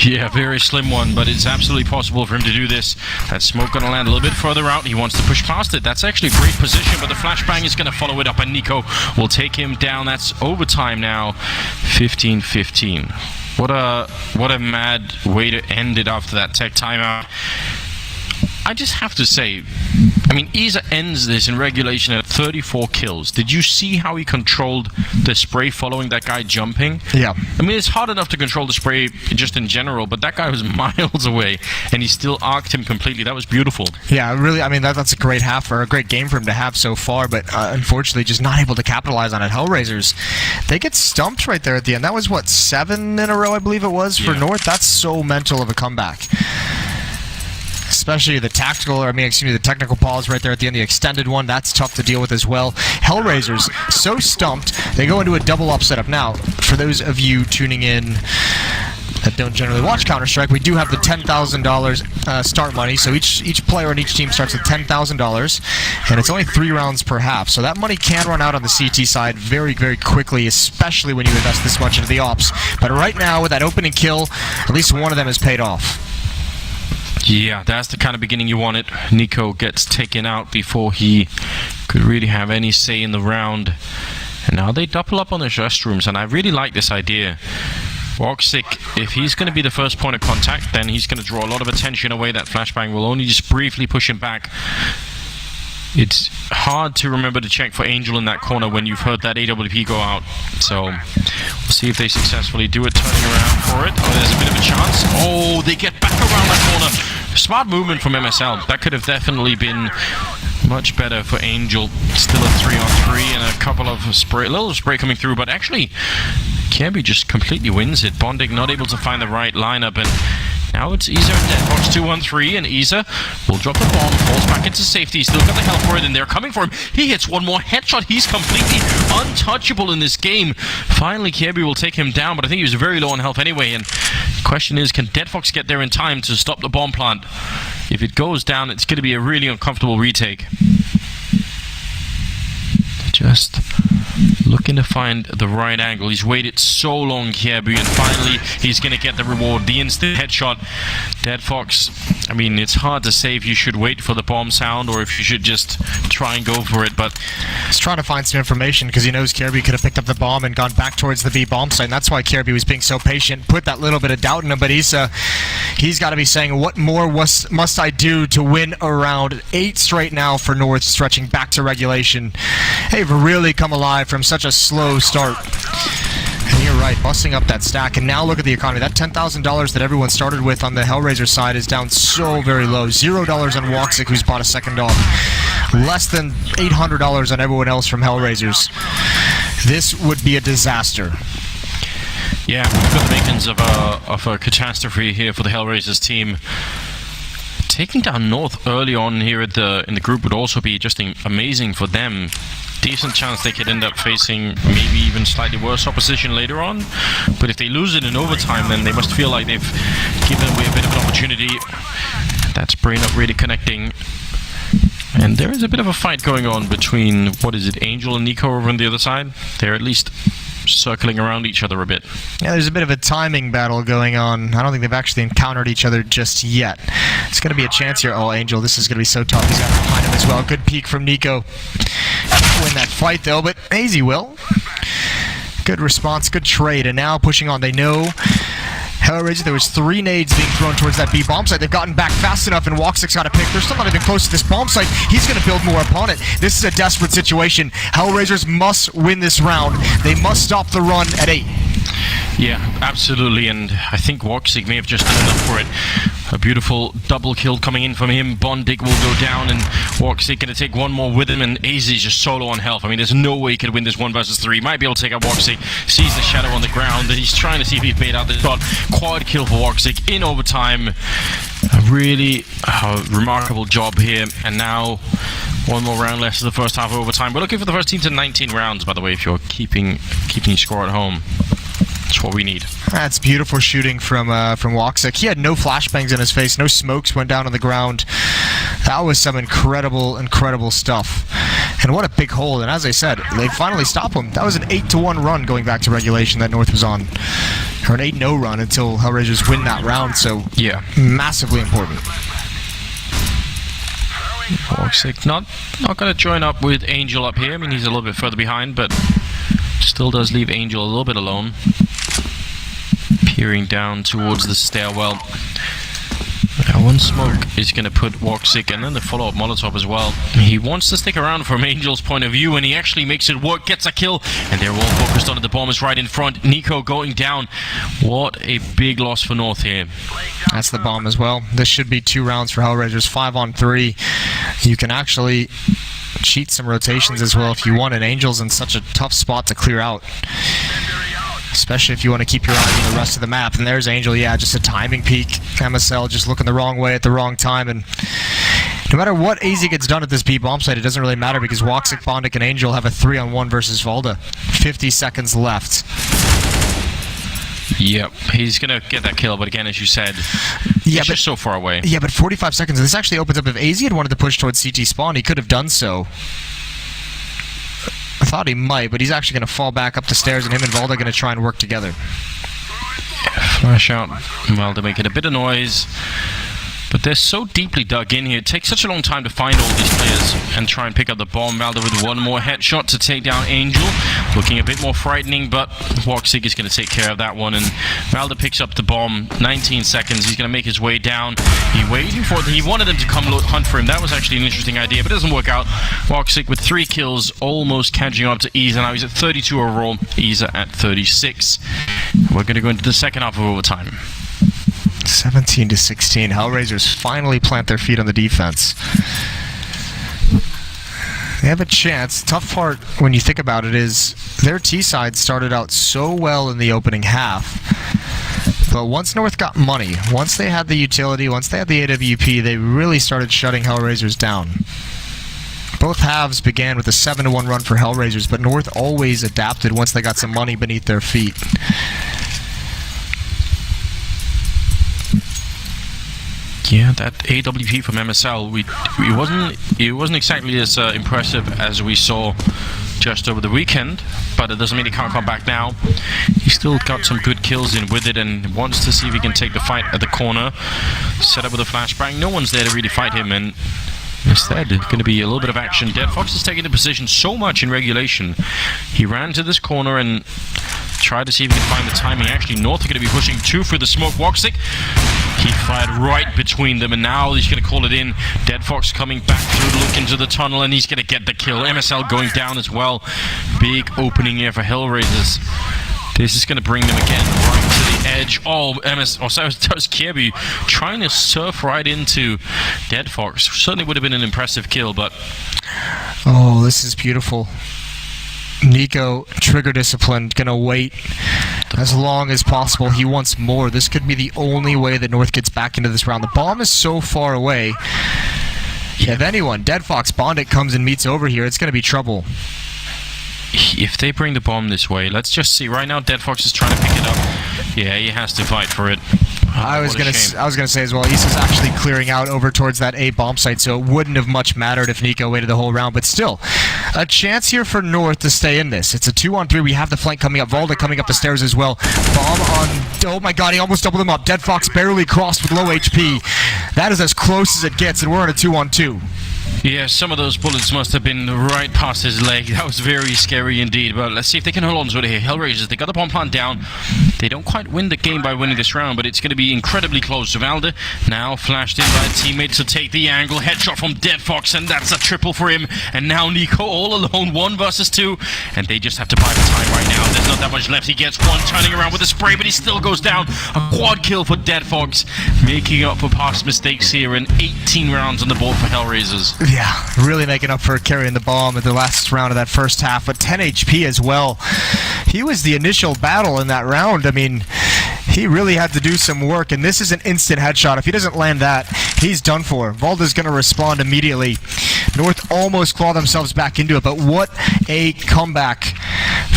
Yeah, very slim one, but it's absolutely possible for him to do this. That smoke going to land a little bit further out. He wants to push past it. That's actually a great position, but the flashbang is going to follow it up, and Nico will take him down. That's overtime now. 15-15. What a mad way to end it after that tech timeout. I just have to say, I mean, Isa ends this in regulation at 34 kills. Did you see how he controlled the spray following that guy jumping? Yeah. I mean, it's hard enough to control the spray just in general, but that guy was miles away, and he still arced him completely. That was beautiful. Yeah, really, I mean, that's a great half, or a great game for him to have so far, but unfortunately just not able to capitalize on it. Hellraisers, they get stumped right there at the end. That was, what, 7 in a row, I believe it was, for North? That's so mental of a comeback. Especially the technical pause right there at the end, the extended one, that's tough to deal with as well. Hellraisers, so stumped, they go into a double up setup. Now, for those of you tuning in that don't generally watch Counter-Strike, we do have the $10,000 start money, so each player on each team starts with $10,000, and it's only 3 rounds per half, so that money can run out on the CT side very, very quickly, especially when you invest this much into the ops. But right now, with that opening kill, at least one of them has paid off. Yeah, that's the kind of beginning you wanted. Nico gets taken out before he could really have any say in the round. And now they double up on the restrooms, and I really like this idea. Woxic, if he's going to be the first point of contact, then he's going to draw a lot of attention away. That flashbang will only just briefly push him back. It's hard to remember to check for Angel in that corner when you've heard that AWP go out. So we'll see if they successfully do it, turning around for it. Oh, there's a bit of a chance. Oh, they get back around that corner. Smart movement from MSL. That could have definitely been much better for Angel. Still a 3-on-3 and a couple of spray, a little spray coming through, but actually Kirby just completely wins it. Bondic not able to find the right lineup, and now it's Isa and Dead Fox 2-on-3, and Isa will drop the bomb, falls back into safety. He's still got the health for it, and they're coming for him. He hits one more headshot. He's completely untouchable in this game. Finally, Kirby will take him down, but I think he was very low on health anyway, and the question is, can Dead Fox get there in time to stop the bomb plant? If it goes down, it's going to be a really uncomfortable retake. Just looking to find the right angle. He's waited so long, Kirby, and finally he's going to get the reward, the instant headshot. Dead Fox, I mean, it's hard to say if you should wait for the bomb sound or if you should just try and go for it, but he's trying to find some information because he knows Kirby could have picked up the bomb and gone back towards the B bomb site, and that's why Kirby was being so patient, put that little bit of doubt in him, but he's got to be saying, what more must I do to win a round? 8 straight now for North, stretching back to regulation. They've really come alive from such a slow start. And you're right, busting up that stack. And now look at the economy. That $10,000 that everyone started with on the Hellraiser side is down so very low. $0 on Woxic, who's bought a second dog. Less than $800 on everyone else from Hellraisers. This would be a disaster. Yeah, we've got the makings of a catastrophe here for the Hellraisers team. taking down North early on here in the group would also be just amazing for them. Decent chance they could end up facing maybe even slightly worse opposition later on. But if they lose it in overtime, then they must feel like they've given away a bit of an opportunity. That's brain up really connecting. And there is a bit of a fight going on between, what is it, Angel and Nico over on the other side? They're at least circling around each other a bit. Yeah, there's a bit of a timing battle going on. I don't think they've actually encountered each other just yet. It's going to be a chance here. Oh, Angel, this is going to be so tough. He's got to behind him as well. Good peek from Nico. Win that fight, though, but Hazy will. Good response, good trade, and now pushing on. They know Hellraisers, there was 3 nades being thrown towards that B bomb site. They've gotten back fast enough, and Woxic's got a pick. They're still not even close to this bomb site. He's going to build more upon it. This is a desperate situation. Hellraisers must win this round. They must stop the run at 8. Yeah, absolutely, and I think Woxic may have just done enough for it. A beautiful double kill coming in from him. Bondig will go down, and Woxic going to take one more with him, and AZ is just solo on health. I mean, there's no way he could win this 1 versus 3. Might be able to take out Woxic. Sees the shadow on the ground. He's trying to see if he's bait out the shot. Quad kill for Woxic in overtime. A really remarkable job here, and now 1 more round left of the first half of overtime. We're looking for the first team to 19 rounds, by the way, if you're keeping score at home. That's what we need. That's beautiful shooting from Woxic. He had no flashbangs in his face, no smokes went down on the ground. That was some incredible, incredible stuff. And what a big hole. And as I said, they finally stopped him. That was an 8-1 run going back to regulation that North was on. Or an 8-0 run until Hellraisers win that round. So, yeah, massively important. Woxic not going to join up with Angel up here. I mean, he's a little bit further behind, but still does leave Angel a little bit alone. Peering down towards the stairwell. One smoke is going to put Woxic, and then the follow-up Molotov as well. He wants to stick around from Angel's point of view, and he actually makes it work, gets a kill, and they're all focused on it. The bomb is right in front. Nico going down. What a big loss for North here. That's the bomb as well. This should be 2 rounds for Hellraisers, 5-on-3. You can actually cheat some rotations as well if you want, and Angel's in such a tough spot to clear out. Especially if you want to keep your eye on the rest of the map. And there's Angel, yeah, just a timing peak. MSL just looking the wrong way at the wrong time. And no matter what AZ gets done at this B bomb site, it doesn't really matter because Woxic, Bondik, and Angel have a 3-on-1 versus Valda. 50 seconds left. Yep, he's going to get that kill, but again, as you said, yeah, it's just so far away. Yeah, but 45 seconds. This actually opens up. If AZ had wanted to push towards CT spawn, he could have done so. I thought he might, but he's actually going to fall back up the stairs, and him and Valda are going to try and work together. Flash out. Valda making a bit of noise. But they're so deeply dug in here. It takes such a long time to find all these players and try and pick up the bomb. Valda with 1 more headshot to take down Angel. Looking a bit more frightening, but Woxic is going to take care of that one. And Valda picks up the bomb. 19 seconds. He's going to make his way down. He waited for them. He wanted them to come hunt for him. That was actually an interesting idea, but it doesn't work out. Woxic with 3 kills, almost catching up to Isa. Now he's at 32 overall. Isa at 36. We're going to go into the second half of overtime. 17-16. Hellraisers finally plant their feet on the defense. They have a chance. Tough part when you think about it is their T side started out so well in the opening half. But once North got money, once they had the utility, once they had the AWP, they really started shutting Hellraisers down. Both halves began with a 7-1 run for Hellraisers, but North always adapted once they got some money beneath their feet. Yeah, that AWP from MSL, it wasn't exactly as impressive as we saw just over the weekend, but it doesn't mean he can't come back now. He still got some good kills in with it and wants to see if he can take the fight at the corner. Set up with a flashbang. No one's there to really fight him, and instead, it's going to be a little bit of action. Dead Fox is taking the position so much in regulation. He ran to this corner and tried to see if he can find the timing. Actually, North are going to be pushing 2 through the smoke. Woxic, he fired right between them, and now he's going to call it in. Dead Fox coming back to look into the tunnel, and he's going to get the kill. MSL going down as well. Big opening here for Hellraisers. This is going to bring them again right to the edge. Oh, so does Kirby trying to surf right into Dead Fox. Certainly would have been an impressive kill, but... Oh, this is beautiful. Nico, trigger disciplined, gonna wait as long as possible. He wants more. This could be the only way that North gets back into this round. The bomb is so far away. If anyone, Dead Fox Bondit comes and meets over here, it's gonna be trouble. If they bring the bomb this way, let's just see. Right now, Dead Fox is trying to pick it up. Yeah, he has to fight for it. I was gonna say as well. Isa's actually clearing out over towards that A bomb site, so it wouldn't have much mattered if Nico waited the whole round. But still, a chance here for North to stay in this. It's a 2-on-3. We have the flank coming up. Valda coming up the stairs as well. Bomb on. Oh my God! He almost doubled him up. Dead Fox barely crossed with low HP. That is as close as it gets, and we're on a 2-on-2. Yeah, some of those bullets must have been right past his leg. That was very scary indeed. But let's see if they can hold on to it here. Hellraisers, they got the bomb plant down. They don't quite win the game by winning this round, but it's going to be incredibly close. Valda now flashed in by a teammate to take the angle. Headshot from Dead Fox, and that's a triple for him. And now Nico all alone, 1 versus 2. And they just have to buy the time right now. There's not that much left. He gets one turning around with a spray, but he still goes down. A quad kill for Dead Fox, making up for past mistakes here, and 18 rounds on the board for Hellraisers. Yeah, really making up for carrying the bomb at the last round of that first half, but 10 HP as well. He was the initial battle in that round. I mean, he really had to do some work, and this is an instant headshot. If he doesn't land that, he's done for. Valda's going to respond immediately. North almost claw themselves back into it, but what a comeback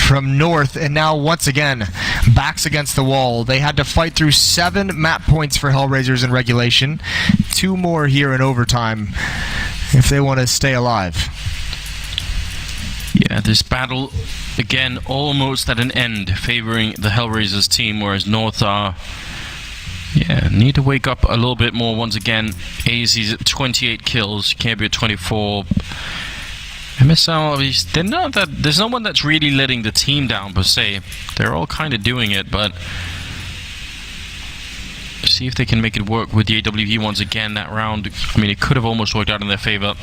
from North, and now once again, backs against the wall. They had to fight through 7 map points for Hellraisers in regulation, 2 more here in overtime if they want to stay alive. Yeah, this battle, again, almost at an end, favoring the Hellraisers team, whereas North are, need to wake up a little bit more once again. AZ's at 28 kills, Kirby at 24. MSL, there's no one that's really letting the team down, per se. They're all kind of doing it, but see if they can make it work with the AWP once again that round. I mean, it could have almost worked out in their favor.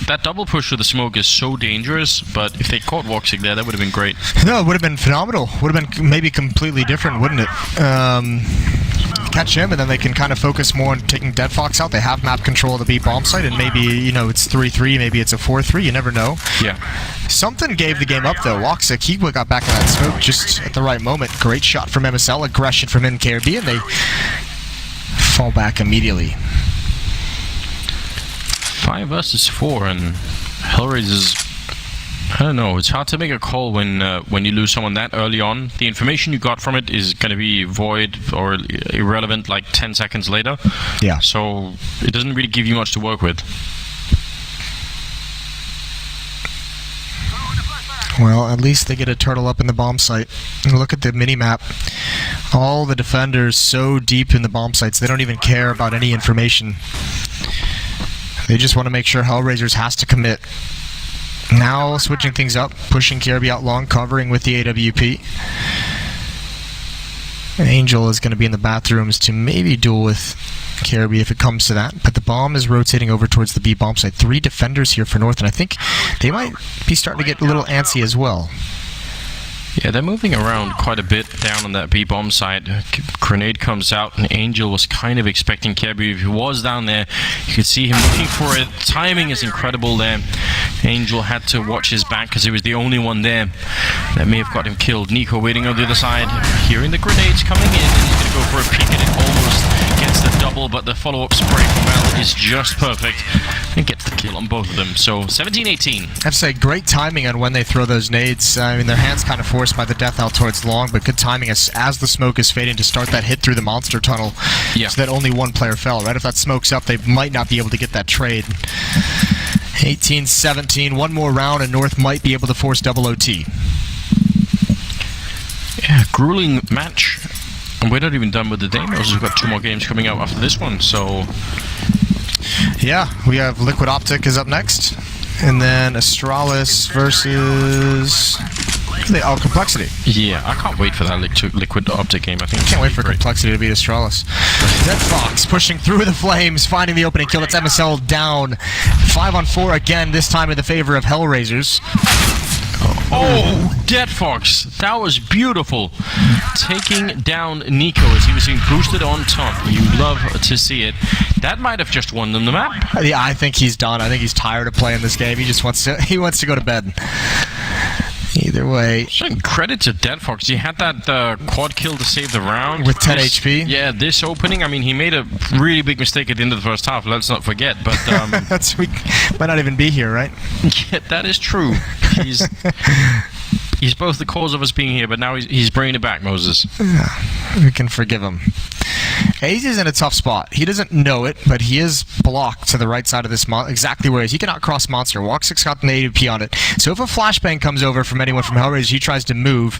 That double push with the smoke is so dangerous, but if they caught Voxic there, that would have been great. No, it would have been phenomenal. Would have been maybe completely different, wouldn't it? Catch him, and then they can kind of focus more on taking Dead Fox out. They have map control of the B bomb site, and maybe, it's 3-3, maybe it's a 4-3, you never know. Yeah. Something gave the game up, though. Voxic, he got back in that smoke just at the right moment. Great shot from MSL, aggression from NKRB, and they fall back immediately. 5 versus 4, and Hellraisers, I don't know, it's hard to make a call when you lose someone that early on. The information you got from it is going to be void or irrelevant like 10 seconds later. Yeah. So it doesn't really give you much to work with. Well, at least they get a turtle up in the bomb site. And look at the mini-map. All the defenders so deep in the bomb sites, they don't even care about any information. They just want to make sure Hellraisers has to commit. Now switching things up, pushing Kirby out long, covering with the AWP. Angel is going to be in the bathrooms to maybe duel with Kirby if it comes to that. But the bomb is rotating over towards the B bomb site. 3 defenders here for North, and I think they might be starting to get a little antsy as well. Yeah, they're moving around quite a bit down on that B bomb side. Grenade comes out, and Angel was kind of expecting Kirby. If he was down there, you could see him looking for it. Timing is incredible there. Angel had to watch his back because he was the only one there. That may have got him killed. Nico waiting on the other side, hearing the grenades coming in, and he's going to go for a peek, and it almost gets the double, but the follow-up spray from Val is just perfect and gets the kill on both of them. So 17-18. I have to say, great timing on when they throw those nades. I mean, their hands kind of forced by the death out towards long, but good timing as the smoke is fading to start that hit through the monster tunnel. Yeah. So that only one player fell, right? If that smoke's up, they might not be able to get that trade. 18-17, one more round, and North might be able to force double OT. Yeah, grueling match. And we're not even done with the demos. We've got 2 more games coming out after this one, so... Yeah, we have Liquid Optic is up next. And then Astralis versus... Complexity. Yeah, I can't wait for that Liquid Optic game. I think can't wait for Complexity to beat Astralis. Dead Fox pushing through the flames, finding the opening kill. It's MSL down. 5-on-4 again, this time in the favor of Hellraisers. Oh. Oh, Dead Fox. That was beautiful. Taking down Nico as he was being boosted on top. You love to see it. That might have just won them the map. Yeah, I think he's done. I think he's tired of playing this game. He just wants to go to bed. Either way. Credit to Dead Fox. He had that quad kill to save the round. With 10 HP? Yeah, this opening, I mean, he made a really big mistake at the end of the first half, let's not forget. But we might not even be here, right? Yeah, that is true. He's both the cause of us being here, but now he's bringing it back, Moses. We can forgive him. Ace is in a tough spot. He doesn't know it, but he is blocked to the right side of this exactly where he is. He cannot cross monster. Walk 6 got an AWP on it. So if a flashbang comes over from anyone from Hellraisers, he tries to move.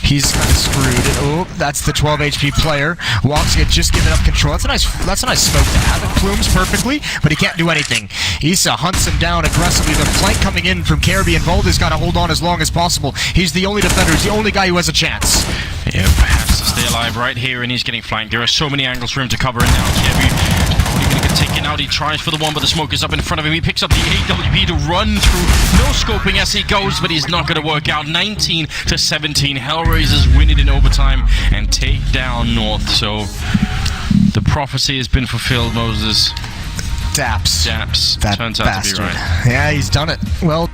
He's kind of screwed. Oh, that's the 12 HP player. Walk's just giving up control. That's a nice smoke to have. It plumes perfectly, but he can't do anything. Issa hunts him down aggressively. The flank coming in from Caribbean. Volda's got to hold on as long as possible. He's the only defender. He's the only guy who has a chance. Yeah, perhaps to stay alive right here, and he's getting flanked. There are so many angles for him to cover, and now Kirby probably going to get taken out. He tries for the one, but the smoke is up in front of him. He picks up the AWP to run through. No scoping as he goes, but he's not going to work out. 19-17. Hellraisers win it in overtime and take down North. So the prophecy has been fulfilled, Moses. Daps. That turns out bastard. to be right. Yeah, he's done it. Well.